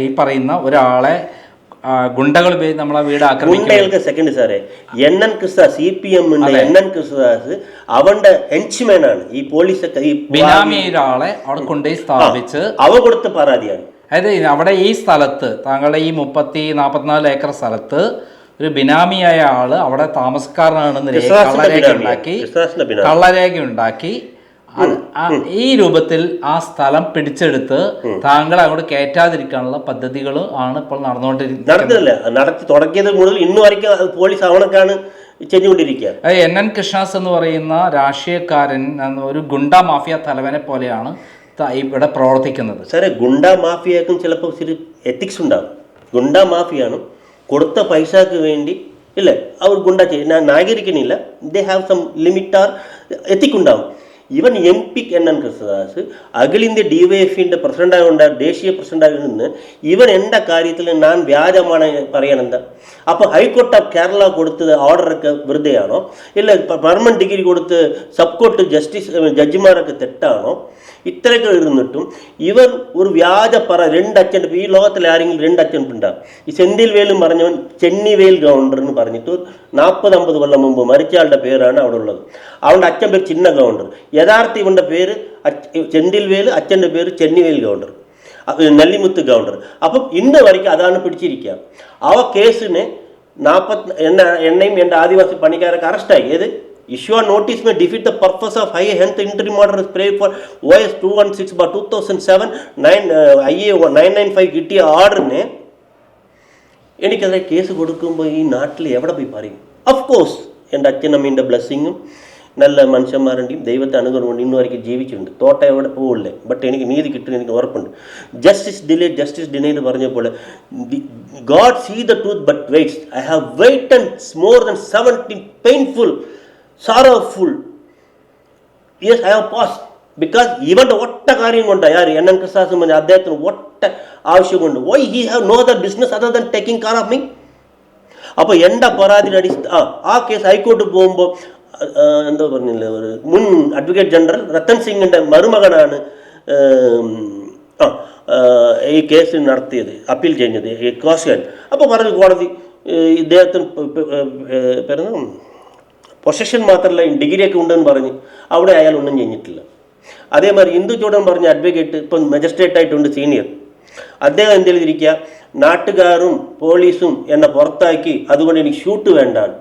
ഈ പറയുന്ന ഒരാളെ ഗുണ്ടകൾ നമ്മളെ വീട് ആക്രമിക്കുന്നത്. സെക്കൻഡ് സാറേ, NN Krishnadas CPM NN Krishnadas അവന്റെ ഹെൻച്ച്മാനാണ്. ഈ പോലീസൊക്കെ ഈ ബിനാമി ഒരാളെ അവിടെ കൊണ്ടുപോയി സ്ഥാപിച്ച് അവ കൊടുത്ത പരാതിയാണ്. അതായത് അവിടെ ഈ സ്ഥലത്ത് താങ്കളുടെ ഈ 44 ഏക്കർ സ്ഥലത്ത് ഒരു ബിനാമിയായ ആള് അവിടെ താമസക്കാരനാണെന്ന് കള്ളരേഖ ഉണ്ടാക്കി ഈ രൂപത്തിൽ ആ സ്ഥലം പിടിച്ചെടുത്ത് താങ്കളെ അങ്ങോട്ട് കയറ്റാതിരിക്കാനുള്ള പദ്ധതികൾ ആണ് ഇപ്പോൾ നടന്നുകൊണ്ടിരിക്കുന്നത്. നടത്തി തുടങ്ങിയത് മുതൽ ഇന്ന് വரைக்கும் പോലീസ് അവണക്കാണ് ചെഞ്ഞുകൊണ്ടിരിക്കുക. NN കൃഷ്ണദാസ് എന്ന് പറയുന്ന രാഷ്ട്രീയക്കാരൻ ഒരു ഗുണ്ട മാഫിയ തലവനെ പോലെയാണ് ഇവിടെ പ്രവർത്തിക്കുന്നത്. സാറേ, ഗുണ്ട മാഫിയക്കും ചിലപ്പോൾ എത്തിക്സ് ഉണ്ടാവും. ഗുണ്ട മാഫിയാണ് കൊടുത്ത പൈസക്ക് വേണ്ടി ഇല്ലേ അവർ ഗുണ്ട ഞാൻ ന്യായീകരിക്കുന്നില്ല. They have some limit are എത്തിക്കുണ്ടാവും. ഇവൻ MP NN കൃഷ്ണദാസ് അഖിലേന്ത്യ DYFന്റെ പ്രസിഡന്റായതുകൊണ്ട് ദേശീയ പ്രസിഡന്റായി നിന്ന് ഇവൻ എൻ്റെ കാര്യത്തിൽ ഞാൻ വ്യാജമാണ് പറയണെന്താ? അപ്പോൾ ഹൈക്കോർട്ട് ഓഫ് കേരള കൊടുത്തത് ഓർഡറൊക്കെ വെറുതെയാണോ? ഇല്ല പെർമനന്റ് ഡിഗ്രി കൊടുത്ത് സബ് കോർട്ട് ജഡ്ജിമാരൊക്കെ തെറ്റാണോ? ഇത്രയൊക്കെ ഇരുന്നിട്ടും ഇവർ ഒരു വ്യാജ 2 അച്ഛൻ്റെ ഈ ലോകത്തിൽ ആരെങ്കിലും 2 അച്ഛനുണ്ടാവും. ഈ സെന്തിൽ വേലും പറഞ്ഞവൻ ചെന്നിവേൽ ഗൗണ്ടർ എന്ന് പറഞ്ഞിട്ട് 40-50 കൊല്ലം മുമ്പ് മരിച്ചയാളുടെ പേരാണ് അവിടെ ഉള്ളത്. അവൻ്റെ അച്ഛൻ പേര് ചിന്ന ഗൗണ്ടർ. യഥാർത്ഥ ഇവൻ്റെ പേര് ചെന്തിൽ വേല്, അച്ഛൻ്റെ പേര് ചെന്നിവേൽ ഗൗണ്ടർ. നെല്ലിമുത്ത് ഗവർണർ. അപ്പം ഇന്ന് വരയ്ക്കും അതാണ് പിടിച്ചിരിക്കുക. ആ കേസിന് എന്നെയും എൻ്റെ ആദിവാസി പണിക്കാരൊക്കെ അറസ്റ്റായി. ഏത് ഇഷ്യൂ ആ notice may defeat the purpose of high health interim order spray for OS 216/2007 IA 995 കിട്ടിയ ഓർഡറിന് എനിക്കതിനെ കേസ് കൊടുക്കുമ്പോൾ ഈ നാട്ടിൽ എവിടെ പോയി പറയും? അഫ്കോഴ്സ് എൻ്റെ അച്ഛനമ്മീൻ്റെ ബ്ലെസ്സിങ്ങും നല്ല മനുഷ്യന്മാരുടെയും ദൈവത്തെ അനുഗ്രഹം ഇന്നു വரைക്കും ജീവിച്ചിട്ടുണ്ട്. തോട്ട എവിടെ പോകില്ലേ, ബട്ട് എനിക്ക് നീതി കിട്ടും, എനിക്ക് ഉറപ്പുണ്ട്. ജസ്റ്റിസ് ഡിലേഡ് ജസ്റ്റിസ് ഡിനൈഡ് പറഞ്ഞപ്പോൾ God see the truth but waits. I have waited more than 70 painful sorrowful yes I have passed because ഇവൻ്റെ ഒറ്റ കാര്യം കൊണ്ട് ആര് NN കൃഷ്ണദാസ് പറഞ്ഞ അദ്ദേഹത്തിന് ഒറ്റ ആവശ്യം കൊണ്ട് why he have no other business other than taking care of me. അപ്പോൾ എൻ്റെ പരാതിയുടെ ആ കേസ് ഹൈക്കോർട്ട് പോകുമ്പോൾ എന്താ പറഞ്ഞില്ലേ, ഒരു മുൻ അഡ്വക്കേറ്റ് ജനറൽ രത്തൻ സിംഗിൻ്റെ മരുമകനാണ് ഈ കേസ് നടത്തിയത്, അപ്പീൽ ചെയ്യുന്നത് ഈ കോസ്റ്റ്. അപ്പോൾ പറഞ്ഞു കോടതി ഇദ്ദേഹത്തിന് പറയുന്ന പൊസഷൻ മാത്രമല്ല ഡിഗ്രിയൊക്കെ ഉണ്ടെന്ന് പറഞ്ഞ് അവിടെ അയാൾ ഒന്നും ചെയ്തിട്ടില്ല. അതേമാതിരി ഇന്ദു ചോടൻ പറഞ്ഞ അഡ്വക്കേറ്റ് ഇപ്പം മജിസ്ട്രേറ്റ് ആയിട്ടുണ്ട്, സീനിയർ. അദ്ദേഹം എന്തെങ്കിലും ഇരിക്കുക, നാട്ടുകാരും പോലീസും എന്നെ പുറത്താക്കി, അതുകൊണ്ട് എനിക്ക് ഷൂട്ട് വേണ്ടാണ്.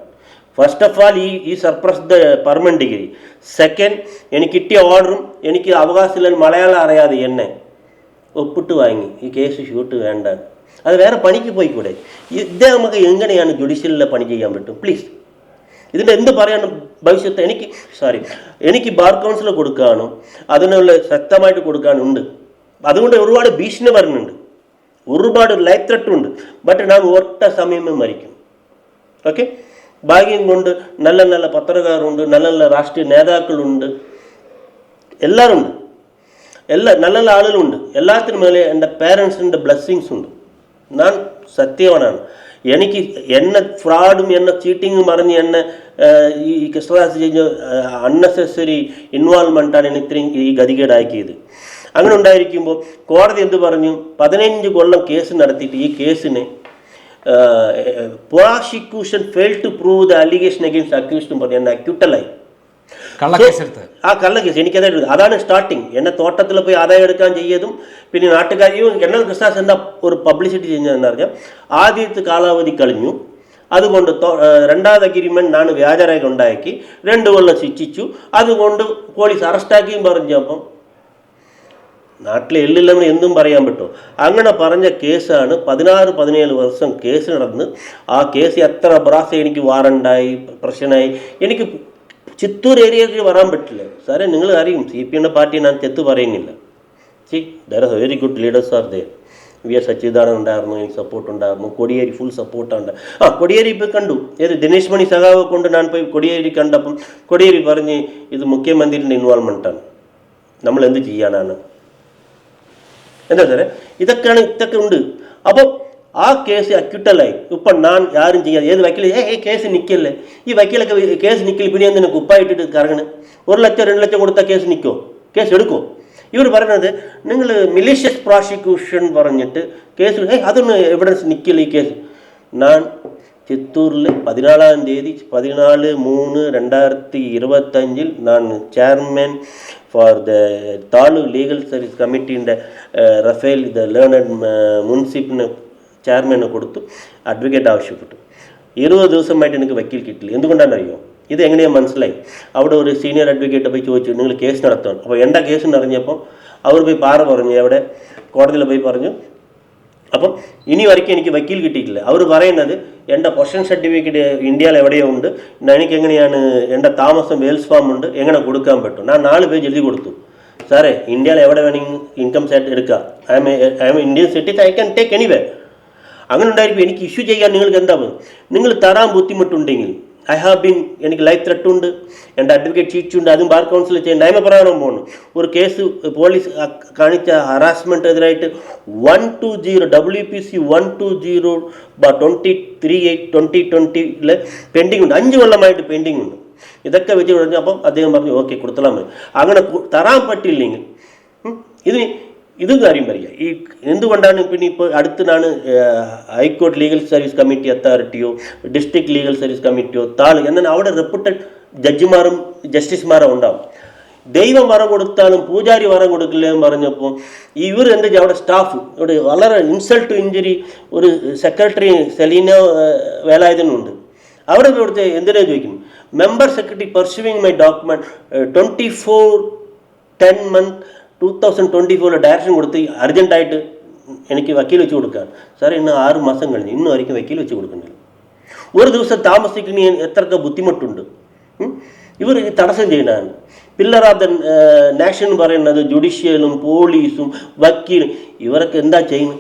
ഫസ്റ്റ് ഓഫ് ആൾ ഈ surprise the permanent degree. Second, എനിക്ക് കിട്ടിയ ഓർഡറും എനിക്ക് അവകാശമില്ല, മലയാളം അറിയാതെ എന്നെ ഒപ്പിട്ട് വാങ്ങി ഈ കേസ് ഷൂട്ട് വേണ്ടാണ്. അത് വേറെ പണിക്ക് പോയിക്കൂടെ? ഇദ്ദേഹം നമുക്ക് എങ്ങനെയാണ് ജുഡീഷ്യലിലെ പണി ചെയ്യാൻ പറ്റും? പ്ലീസ് ഇതിൻ്റെ എന്ത് പറയാനും ഭവിഷ്യത്ത് എനിക്ക് ബാർ കൗൺസിൽ കൊടുക്കാനും അതിനുള്ള ശക്തമായിട്ട് കൊടുക്കാനുണ്ട്. അതുകൊണ്ട് ഒരുപാട് ഭീഷണി വരുന്നുണ്ട്, ഒരുപാട് ലൈഫ് ത്രെട്ടുണ്ട്. ബട്ട് ഞാൻ ഒറ്റ സമയമേ മരിക്കും. ഓക്കെ, ഭാഗ്യം കൊണ്ട് നല്ല നല്ല പത്രക്കാരുണ്ട്, നല്ല നല്ല രാഷ്ട്രീയ നേതാക്കളുണ്ട്, എല്ലാവരും ഉണ്ട്, നല്ല നല്ല ആളുകളുണ്ട്. എല്ലാത്തിനും മേലെ എൻ്റെ പേരൻസിൻ്റെ ബ്ലെസ്സിങ്സ് ഉണ്ട്. ഞാൻ സത്യവാനാണ്. എനിക്ക് എന്നെ ഫ്രോഡും എന്നെ ചീറ്റിങ്ങും പറഞ്ഞ് എന്നെ ഈ കൃഷ്ണദാസ് ചെയ്ത അൺനെസസറി ഇൻവോൾവ്മെൻറ്റാണ് എന്നെ ഇത്രയും ഈ ഗതികേടാക്കിയത്. അങ്ങനെ ഉണ്ടായിരിക്കുമ്പോൾ കോടതി എന്ത് പറഞ്ഞു? 15 കൊല്ലം കേസ് നടത്തിയിട്ട് ഈ കേസിനെ prosecution fail to prove the allegation against അക്യൂസ്ഡും പറഞ്ഞു എന്നെ അക്യൂട്ടലായി. കള്ളക്കേസ് എനിക്കതായിട്ട് അതാണ് സ്റ്റാർട്ടിങ്. എന്നെ തോട്ടത്തിൽ പോയി ആദായം എടുക്കാൻ ചെയ്യതും പിന്നെ നാട്ടുകാരെയും NN കൃഷ്ണദാസ് എന്താ ഒരു പബ്ലിസിറ്റി ചെയ്യുന്നതെന്ന് പറഞ്ഞാൽ ആദ്യത്തെ കാലാവധി കഴിഞ്ഞു, അതുകൊണ്ട് രണ്ടാമത് അഗ്രിമെൻറ്റ് ഞാൻ വ്യാജരേഖ ഉണ്ടാക്കി 2 കൊല്ലം ശിക്ഷിച്ചു, അതുകൊണ്ട് പോലീസ് അറസ്റ്റാക്കിയും പറഞ്ഞപ്പം നാട്ടിലെ എള്ളില്ലെന്ന് എന്തും പറയാൻ പറ്റുമോ? അങ്ങനെ പറഞ്ഞ കേസാണ് 16-17 വർഷം കേസ് നടന്ന്. ആ കേസ് എത്ര പ്രാവശ്യം എനിക്ക് വാറണ്ടായി, പ്രശ്നമായി. എനിക്ക് ചിത്തൂർ ഏരിയയ്ക്ക് വരാൻ പറ്റില്ല. സാറേ നിങ്ങൾ അറിയും, CPM പാർട്ടി ഞാൻ തെറ്റ് പറയുന്നില്ല. There are very good leaders are there. VS Achuthanandan ഉണ്ടായിരുന്നു, എനിക്ക് സപ്പോർട്ട് ഉണ്ടായിരുന്നു. കൊടിയേരി ഫുൾ സപ്പോർട്ടുണ്ട്. കൊടിയേരി ഇപ്പോൾ കണ്ടു, ഏത് ദിനേശ് മണി സഖാവ് കൊണ്ട് ഞാൻ പോയി കൊടിയേരി കണ്ടപ്പം കൊടിയേരി പറഞ്ഞ് ഇത് മുഖ്യമന്ത്രിൻ്റെ ഇൻവോൾവ്മെൻറ്റാണ്, നമ്മൾ എന്ത് ചെയ്യാനാണ്. എന്താ സാറേ ഇതൊക്കെ ഉണ്ട്. അപ്പോൾ ആ കേസ് അക്യൂട്ടലായി. ഇപ്പം ഞാൻ ആരും ചെയ്യാതെ ഏത് വക്കീൽ കേസ് നിൽക്കല്ലേ, ഈ വക്കീലൊക്കെ കേസ് നിൽക്കില്ല, പിന്നെ എന്തിനാ കുപ്പായിട്ടിട്ട് കറങ്ങണ്? 1 ലക്ഷം 2 ലക്ഷം കൊടുത്താൽ കേസ് നിൽക്കുമോ? കേസ് എടുക്കുമോ? ഇവർ പറയുന്നത് നിങ്ങൾ മിലീഷ്യസ് പ്രോസിക്യൂഷൻ പറഞ്ഞിട്ട് കേസ് അതൊന്നും എവിഡൻസ് നിൽക്കില്ല ഈ കേസ്. ഞാൻ ചിത്തൂരിൽ 14-ാം തീയതി 14/3/2025 ഞാൻ chairman for the taluk legal service കമ്മിറ്റീൻ്റെ റഫേൽ ദ ലേണഡ് മുൻസിപ്പിന് ചെയർമാനെ കൊടുത്തു. അഡ്വക്കേറ്റ് ആവശ്യപ്പെട്ടു. 20 ദിവസമായിട്ട് എനിക്ക് വക്കീൽ കിട്ടില്ല. എന്തുകൊണ്ടാണെന്ന് അറിയുമോ? ഇത് എങ്ങനെയാണ് മനസ്സിലായി? അവിടെ ഒരു സീനിയർ അഡ്വക്കേറ്റ് പോയി ചോദിച്ചു നിങ്ങൾ കേസ് നടത്തണം. അപ്പോൾ എൻ്റെ കേസ് അറിഞ്ഞപ്പോൾ അവർ പോയി പറഞ്ഞു, എവിടെ കോടതിയിൽ പോയി പറഞ്ഞു. അപ്പം ഇനി വരയ്ക്കും എനിക്ക് വക്കീൽ കിട്ടിയിട്ടില്ല. അവർ പറയുന്നത് എൻ്റെ പൊസിഷൻ സർട്ടിഫിക്കറ്റ് ഇന്ത്യയിൽ എവിടെയോ ഉണ്ട്, എനിക്ക് എങ്ങനെയാണ് എൻ്റെ താമസം വെയിൽസ് ഫാം ഉണ്ട്, എങ്ങനെ കൊടുക്കാൻ പറ്റും? ഞാൻ 4 പേജ് എഴുതി കൊടുത്തു. സാറേ ഇന്ത്യയിൽ എവിടെ വേണമെങ്കിൽ ഇൻകം സ്റ്റാറ്റ് എടുക്കാം, I M Indian citizen, I can take anyway. അങ്ങനെ ഉണ്ടായിരിക്കും. എനിക്ക് ഇഷ്യൂ ചെയ്യാൻ നിങ്ങൾക്ക് എന്താ നിങ്ങൾ തരാൻ ബുദ്ധിമുട്ടുണ്ടെങ്കിൽ എനിക്ക് ലൈഫ് ത്രെട്ട് ഉണ്ട്, എൻ്റെ അഡ്വക്കേറ്റ് ചീറ്റ് ഉണ്ട്, അതും ബാർ കൗൺസിൽ ചെയ്യാൻ നിയമപ്രകാരം പോകണം. ഒരു കേസ് പോലീസ് കാണിച്ച ഹറാസ്മെൻറ്റ് എതിരായിട്ട് 120 WPC 120/2038 പെൻഡിങ് ഉണ്ട്. 5 കൊല്ലമായിട്ട് പെൻഡിങ് ഉണ്ട്. ഇതൊക്കെ വെച്ച് കഴിഞ്ഞാൽ അപ്പം അദ്ദേഹം പറഞ്ഞു ഓക്കെ കൊടുത്തലാൻ മതി. അങ്ങനെ തരാൻ പറ്റില്ലെങ്കിൽ ഇതും കാര്യം പറയുക. ഈ എന്തുകൊണ്ടാണ് പിന്നെ ഇപ്പോൾ അടുത്തിനാണ് ഹൈക്കോർട്ട് ലീഗൽ സർവീസ് കമ്മിറ്റി അതോറിറ്റിയോ ഡിസ്ട്രിക്ട് ലീഗൽ സർവീസ് കമ്മിറ്റിയോ എന്നാൽ അവിടെ റെപ്യൂട്ടഡ് ജഡ്ജിമാരും ജസ്റ്റിസുമാരും ഉണ്ടാവും. ദൈവം വരം കൊടുത്താലും പൂജാരി വരം കൊടുക്കില്ല എന്ന് പറഞ്ഞപ്പോൾ ഇവർ എന്താ അവിടെ സ്റ്റാഫ് ഇവിടെ വളരെ ഇൻസൾട്ട് ടു ഇഞ്ചുറി ഒരു സെക്രട്ടറി സെലീന വേലായുധനുണ്ട്. അവിടെ ഇവിടുത്തെ എന്തിനാ ചോദിക്കുന്നു, member secretary pursuing my document 24/10/2024 direction കൊടുത്ത് അർജൻറ്റായിട്ട് എനിക്ക് വക്കീൽ വെച്ച് കൊടുക്കാൻ. സാറേ ഇന്ന് 6 മാസം കഴിഞ്ഞു, ഇന്നും ആയിരിക്കും വക്കീൽ വെച്ച് കൊടുക്കുന്നില്ല. ഒരു ദിവസം താമസിക്കുന്ന എത്രയൊക്കെ ബുദ്ധിമുട്ടുണ്ട്. ഇവർ തടസ്സം ചെയ്യുന്നതാണ്. പില്ലർ ഓഫ് ദ നാഷൻ എന്ന് പറയുന്നത് ജുഡീഷ്യലും പോലീസും വക്കീലും ഇവരൊക്കെ എന്താ ചെയ്യുന്നു?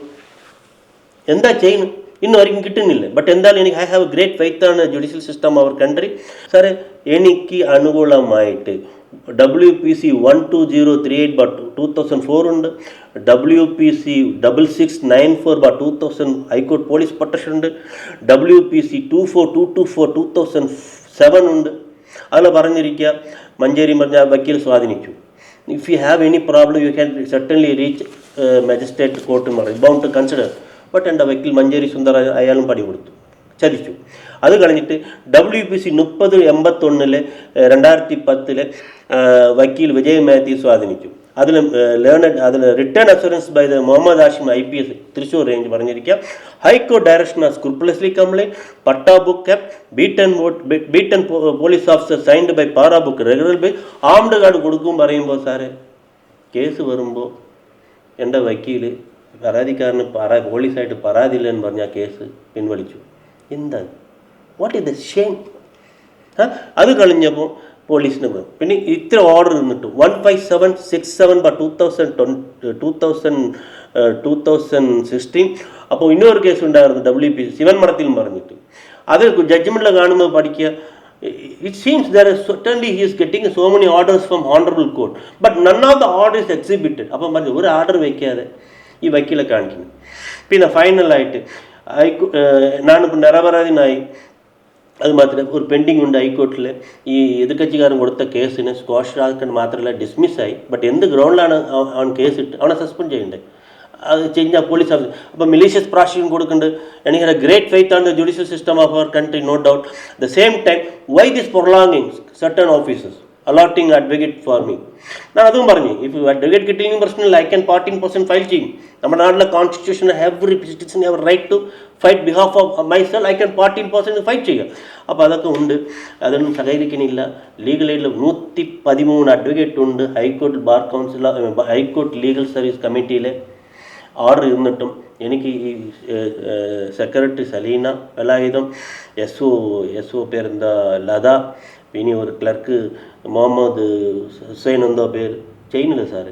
ഇന്നും ആർക്കും കിട്ടുന്നില്ല. ബട്ട് എന്തായാലും എനിക്ക് ഐ ഹാവ് ഗ്രേറ്റ് ഫെയ്ത്ത് ആണ് ജുഡീഷ്യൽ സിസ്റ്റം അവർ കൺട്രി. സാറേ എനിക്ക് അനുകൂലമായിട്ട് WPC 12038/2004 ഉണ്ട്, WPC 6694/2000 ഹൈക്കോർട്ട് പോലീസ് പ്രൊട്ടക്ഷൻ ഉണ്ട്, WPC 24224/2007 ഉണ്ട്. അതിൽ പറഞ്ഞിരിക്കുക മഞ്ചേരി പറഞ്ഞ വക്കീൽ സ്വാധീനിച്ചു. If you have any problem you can certainly reach magistrate court എന്ന് പറയും, ബൗണ്ട് ടു കൺസിഡർ. ബട്ട് എൻ്റെ വക്കീൽ മഞ്ചേരി സുന്ദർ അയാളും പടി കൊടുത്തു, ചതിച്ചു. അത് കഴിഞ്ഞിട്ട് WPC 3081/2010 വക്കീൽ വിജയ് മാത്യു സ്വാധീനിച്ചു. അതിൽ return assurance by the Muhammad Hashim IPS Thrissur range പറഞ്ഞിരിക്കുക, high court direction are scrupulously complaint, പട്ടാ book kept, beaten police officer signed by പാറ book regular by armed guard കൊടുക്കും പറയുമ്പോൾ സാറേ കേസ് വരുമ്പോൾ എൻ്റെ വക്കീൽ പരാതിക്കാരന് പോലീസായിട്ട് പരാതിയില്ല എന്ന് പറഞ്ഞാൽ കേസ് പിൻവലിച്ചു. എന്താ വാട്ട് ഈസ് ദ ഷെയിം? അത് കഴിഞ്ഞപ്പോൾ പോലീസിന് പോയി. പിന്നെ ഇത്ര ഓർഡർ നിന്നിട്ട് 157/2016. അപ്പോൾ ഇന്നൊരു കേസ് ഉണ്ടായിരുന്നു WPC ശിവൻമടത്തിലും പറഞ്ഞിട്ട്. അത് ജഡ്ജ്മെൻറ്റിൽ കാണുമ്പോൾ പഠിക്കുക, it seems there is certainly he is getting so many orders from honorable court but none of the orders exhibited. അപ്പം പറഞ്ഞു ഒരു ഓർഡർ വയ്ക്കാതെ ഈ വക്കീലെ കാണിക്കുന്നു. പിന്നെ ഫൈനലായിട്ട് ഞാനിപ്പോൾ നിരപരാധിനായി. അത് മാത്രമല്ല ഒരു പെൻഡിങ് ഉണ്ട് ഹൈക്കോർട്ടിൽ. ഈ എതിർക്കച്ചിക്കാരൻ കൊടുത്ത കേസിന് സ്ക്വാഷ് ആക്കേണ്ട മാത്രമല്ല ഡിസ്മിസ്സായി. ബട്ട് എന്ത് ഗ്രൗണ്ടിലാണ് അവൻ കേസ് ഇട്ട് അവനെ സസ്പെൻഡ് ചെയ്യേണ്ടത്? അത് കഴിഞ്ഞാൽ പോലീസ് ഓഫീസർ അപ്പോൾ മിലീഷ്യസ് പ്രോസിക്യൂഷൻ കൊടുക്കുന്നുണ്ട്. എനിക്ക് have great faith on the judicial system of our country, no doubt. The same time why this prolonging certain officers allotting advocate for me. ഞാൻ അതും പറഞ്ഞു, ഇഫ് അഡ്വക്കേറ്റ് കിട്ടിയെങ്കിൽ പ്രശ്നമില്ല, I can 14% ഫയൽ ചെയ്യും. നമ്മുടെ നാട്ടിലെ constitution every citizen have right to fight behalf of myself. I can 14% fight ചെയ്യുക. അപ്പോൾ അതൊക്കെ ഉണ്ട്, അതൊന്നും സഹകരിക്കണില്ല. ലീഗൽ എയ്ഡിൽ 113 അഡ്വക്കേറ്റ് ഉണ്ട്. High court bar council, high court legal service കമ്മിറ്റിയിലെ ഓർഡർ ഇരുന്നിട്ടും എനിക്ക് ഈ സെക്രട്ടറി സലീന വേലായുധം, SO പേരെന്താ ലത, പിന്നെ ഒരു ക്ലർക്ക് മുഹമ്മദ് ഹുസൈൻ എന്തോ പേര് ചെയ്യുന്നില്ല സാറ്.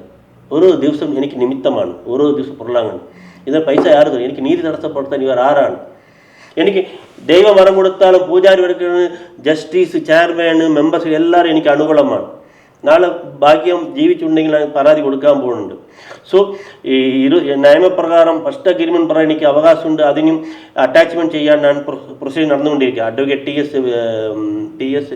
ഓരോ ദിവസം എനിക്ക് നിമിത്തമാണ്, ഓരോ ദിവസം പുറലാങ്ങാണ്. ഇതിന് പൈസ ആര് തരും? എനിക്ക് നീതി തടസ്സപ്പെടുത്താൻ ഇവർ ആരാണ്? എനിക്ക് ദൈവം വരം കൊടുത്താലും പൂജാരി എടുക്കുന്നത് ജസ്റ്റിസ്, ചെയർമാൻ, മെമ്പേഴ്സ് എല്ലാവരും എനിക്ക് അനുകൂലമാണ്. നാളെ ഭാഗ്യം ജീവിച്ചുണ്ടെങ്കിൽ പരാതി കൊടുക്കാൻ പോകുന്നുണ്ട്. സോ ഈ നിയമപ്രകാരം ഫസ്റ്റ് അഗ്രിമെൻറ്റ് പറയാൻ എനിക്ക് അവകാശമുണ്ട്. അതിനും അറ്റാച്ച്മെൻറ്റ് ചെയ്യാൻ ഞാൻ പ്രൊസീജിയർ നടന്നുകൊണ്ടിരിക്കുക. Advocate TS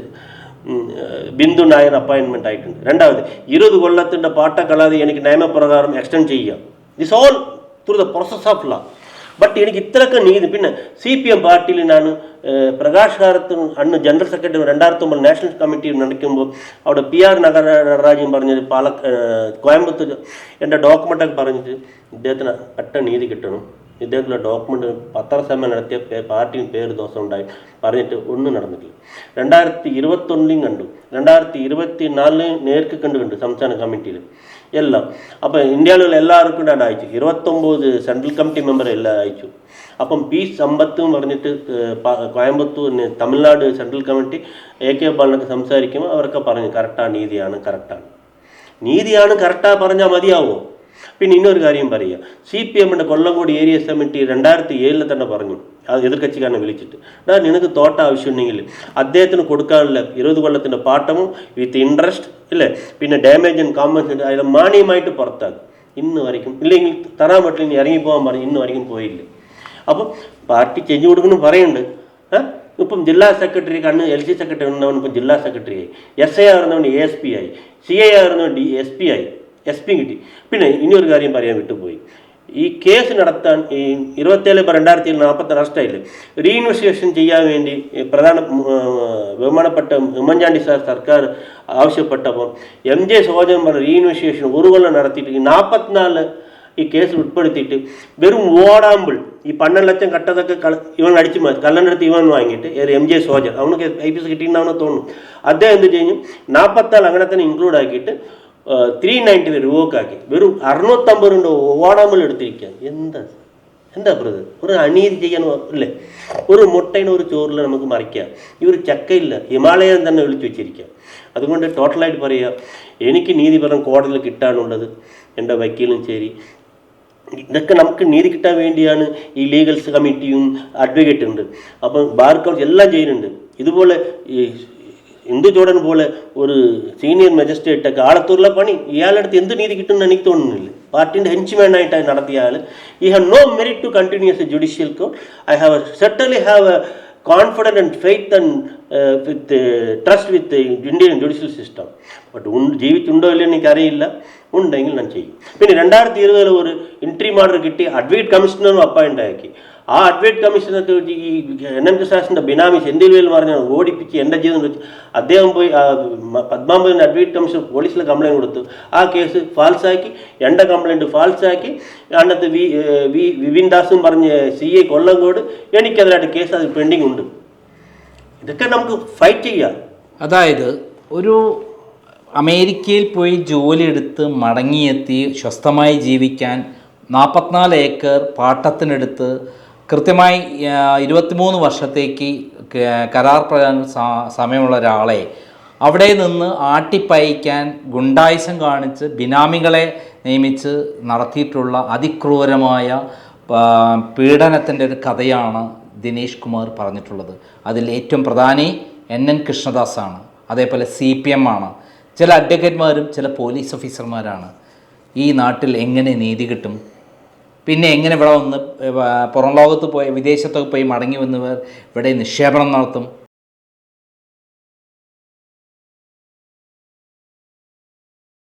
Bindu Nair appointment ആയിട്ടുണ്ട്. രണ്ടാമത് 20 കൊല്ലത്തിൻ്റെ പാട്ടക്കളാതെ എനിക്ക് നിയമപ്രകാരം എക്സ്റ്റെൻഡ് ചെയ്യാം. This all through the process of law. But എനിക്ക് ഇത്രയൊക്കെ നീതി. പിന്നെ CPM പാർട്ടിയിൽ ഞാൻ പ്രകാശ് കാരത്ത് അന്ന് ജനറൽ സെക്രട്ടറി 2009 നാഷണൽ കമ്മിറ്റി നടക്കുമ്പോൾ അവിടെ PR നടരാജൻ പറഞ്ഞത് കോയമ്പത്തൂർ എൻ്റെ ഡോക്യുമെൻ്റൊക്കെ പറഞ്ഞിട്ട് ഇദ്ദേഹത്തിന് പെട്ടെന്ന് നീതി കിട്ടണം, ഇദ്ദേഹത്തിൻ്റെ ഡോക്യുമെൻ്റ് പത്രസമ്മേളനം നടത്തിയ പാർട്ടിയും പേര് ദോഷം ഉണ്ടായി പറഞ്ഞിട്ട് ഒന്നും നടന്നിട്ടില്ല. 2021 കണ്ടു, 2024 നേർക്ക് കണ്ടു സംസ്ഥാന കമ്മിറ്റിയിൽ എല്ലാം. അപ്പോൾ ഇന്ത്യയിലുള്ള എല്ലാവർക്കും ഞാൻ അയച്ചു. 29 സെൻട്രൽ കമ്മിറ്റി മെമ്പർ എല്ലാം അയച്ചു. അപ്പം P സമ്പത്ത് പറഞ്ഞിട്ട് Coimbatore Tamil Nadu central committee AK ബാലനൊക്കെ സംസാരിക്കുമ്പോൾ അവരൊക്കെ പറഞ്ഞു കറക്റ്റാണ്, നീതിയാണ്, കറക്റ്റാണ് പറഞ്ഞാൽ മതിയാവുമോ? പിന്നെ ഇന്നൊരു കാര്യം പറയുക, CPMൻ്റെ കൊല്ലംകോട് ഏരിയ കമ്മിറ്റി 2007 തന്നെ പറഞ്ഞു, അത് എതിർക്കച്ചിക്കാരനെ വിളിച്ചിട്ട്, നിനക്ക് തോട്ട ആവശ്യമുണ്ടെങ്കിൽ അദ്ദേഹത്തിന് കൊടുക്കാനുള്ള 20 കൊല്ലത്തിൻ്റെ പാട്ടമും വിത്ത് ഇൻട്രസ്റ്റ് ഇല്ലേ, പിന്നെ ഡാമേജ് ആൻഡ് കോമ്പൻസേഷൻ അതിൽ മാന്യമായിട്ട് പുറത്താക്കും. ഇന്ന് വരയ്ക്കും ഇല്ലെങ്കിൽ തരാൻ പറ്റില്ല, ഇനി ഇറങ്ങിപ്പോകാൻ പറഞ്ഞു, ഇന്ന് വരയ്ക്കും പോയില്ല. അപ്പം പാർട്ടി ചേഞ്ച് കൊടുക്കണം പറയുന്നുണ്ട്. ഇപ്പം ജില്ലാ സെക്രട്ടറി LC സെക്രട്ടറി ഉണ്ടവൻ ഇപ്പം ജില്ലാ സെക്രട്ടറി ആയി, SI ആയിരുന്നവൻ ASP ആയി, CI ആയിരുന്നവൻ SP ആയി, SP കിട്ടി. പിന്നെ ഇനിയൊരു കാര്യം പറയാൻ വിട്ടുപോയി, ഈ കേസ് നടത്താൻ ഈ 27/2046 അറസ്റ്റായില്ലേ, റീഇൻവെസ്റ്റിഗേഷൻ ചെയ്യാൻ വേണ്ടി ബഹുമാനപ്പെട്ട ഉമ്മൻചാണ്ടി സർക്കാർ ആവശ്യപ്പെട്ടപ്പോൾ MJ സോജൻ പറഞ്ഞ റീഇൻവെസ്റ്റിഗേഷൻ 1 കൊല്ലം നടത്തിയിട്ട് ഈ 44 ഈ കേസിൽ ഉൾപ്പെടുത്തിയിട്ട് വെറും ഓടാമ്പിൾ ഈ 12 ലക്ഷം കട്ടതൊക്കെ ഇവൻ അടിച്ചു മാറ്റി കള്ളനെടുത്ത് ഇവൻ വാങ്ങിയിട്ട് MJ സോജൻ അവനക്ക് IPS കിട്ടിയിട്ടുണ്ടാവുന്ന തോന്നുന്നു. അദ്ദേഹം എന്ത് ചെയ്യും 44 അങ്ങനെ തന്നെ ഇൻക്ലൂഡ് ആക്കിയിട്ട് 390 റിവോക്കാക്കി വെറും 650 ഓടാമ്പിൾ എടുത്തിരിക്കുക. എന്താ ബ്രദർ, ഒരു അനീതി ചെയ്യാൻ അല്ലേ? ഒരു മുട്ടയിന് ഒരു ചോറിൽ നമുക്ക് മറിക്കാം. ഈ ഒരു ചക്കയില്ല, ഹിമാലയം തന്നെ വിളിച്ചു വെച്ചിരിക്കുക. അതുകൊണ്ട് ടോട്ടലായിട്ട് പറയുക, എനിക്ക് നീതിപരം കോടതിയിൽ കിട്ടാനുള്ളത് എൻ്റെ വക്കീലും ശരി, ഇതൊക്കെ നമുക്ക് നീതി കിട്ടാൻ വേണ്ടിയാണ് ഈ ലീഗൽസ് കമ്മിറ്റിയും അഡ്വക്കേറ്റ് ഉണ്ട്, അപ്പം ബാർ കൗൺസിൽ എല്ലാം ചെയ്യുന്നുണ്ട്. ഇതുപോലെ ഈ ഇന്ദുചൂടൻ പോലെ ഒരു സീനിയർ മജിസ്ട്രേറ്റൊക്കെ ആളത്തൂരിലെ പണി ഇയാളുടെ അടുത്ത് എന്ത് നീതി കിട്ടുമെന്ന് എനിക്ക് തോന്നുന്നില്ല. പാർട്ടിൻ്റെ ഹെൻച്ച്മാനായിട്ട് നടത്തിയ ആൾ ഈ have no merit to continue as a judicial court. I have certainly have a confidence and faith and with trust with the Indian judicial system. But ജീവിച്ചുണ്ടോ ഇല്ലയോ എനിക്കറിയില്ല, ഉണ്ടെങ്കിൽ ഞാൻ ചെയ്യും. പിന്നെ 2020 ഒരു ഇൻട്രീം ഓർഡർ കിട്ടി, അഡ്വക്കേറ്റ് കമ്മീഷണറും അപ്പോയിൻ്റ് ആക്കി. ആ അഡ്വക്കേറ്റ് കമ്മീഷണർക്ക് ഈ NM കൃഷ്ണദാസിൻ്റെ ബിനാമി സെന്തിൽ വേൽ പറഞ്ഞ ഓടിപ്പിച്ച് എൻ്റെ ജീവിതം വെച്ച് അദ്ദേഹം പോയി പത്മാമ്പതിൻ്റെ അഡ്വക്കേറ്റ് കമ്മീഷണർ പോലീസിൽ കംപ്ലയിൻറ്റ് കൊടുത്തു. ആ കേസ് ഫാൾസാക്കി, എൻ്റെ കംപ്ലയിൻറ്റ് ഫാൾസാക്കി. അന്നത്തെ വിപിൻ ദാസും പറഞ്ഞ് CA കൊല്ലങ്കോട് എനിക്കെതിരായിട്ട് കേസ് അത് പെൻഡിങ് ഉണ്ട്. ഇതൊക്കെ നമുക്ക് ഫൈറ്റ് ചെയ്യാം. അതായത് ഒരു അമേരിക്കയിൽ പോയി ജോലിയെടുത്ത് മടങ്ങിയെത്തി സ്വസ്ഥമായി ജീവിക്കാൻ 44 ഏക്കർ പാട്ടത്തിനെടുത്ത് കൃത്യമായി 23 വർഷത്തേക്ക് കരാർ പ്രകാരം സമയമുള്ള ഒരാളെ അവിടെ നിന്ന് ആട്ടിപ്പയക്കാൻ ഗുണ്ടായിസം കാണിച്ച് ബിനാമികളെ നിയമിച്ച് നടത്തിയിട്ടുള്ള അതിക്രൂരമായ പീഡനത്തിൻ്റെ ഒരു കഥയാണ് ദിനേശ് കുമാർ പറഞ്ഞിട്ടുള്ളത്. അതിൽ ഏറ്റവും പ്രധാനി NN കൃഷ്ണദാസാണ്, അതേപോലെ CPM ആണ്, ചില അഡ്വക്കേറ്റ്മാരും ചില പോലീസ് ഓഫീസർമാരാണ്. ഈ നാട്ടിൽ എങ്ങനെ നീതി കിട്ടും? പിന്നെ എങ്ങനെ ഇവിടെ വന്ന് പുറം ലോകത്ത് പോയി വിദേശത്തൊക്കെ പോയി മടങ്ങി വന്നവർ ഇവിടെ നിക്ഷേപണം നടത്തും?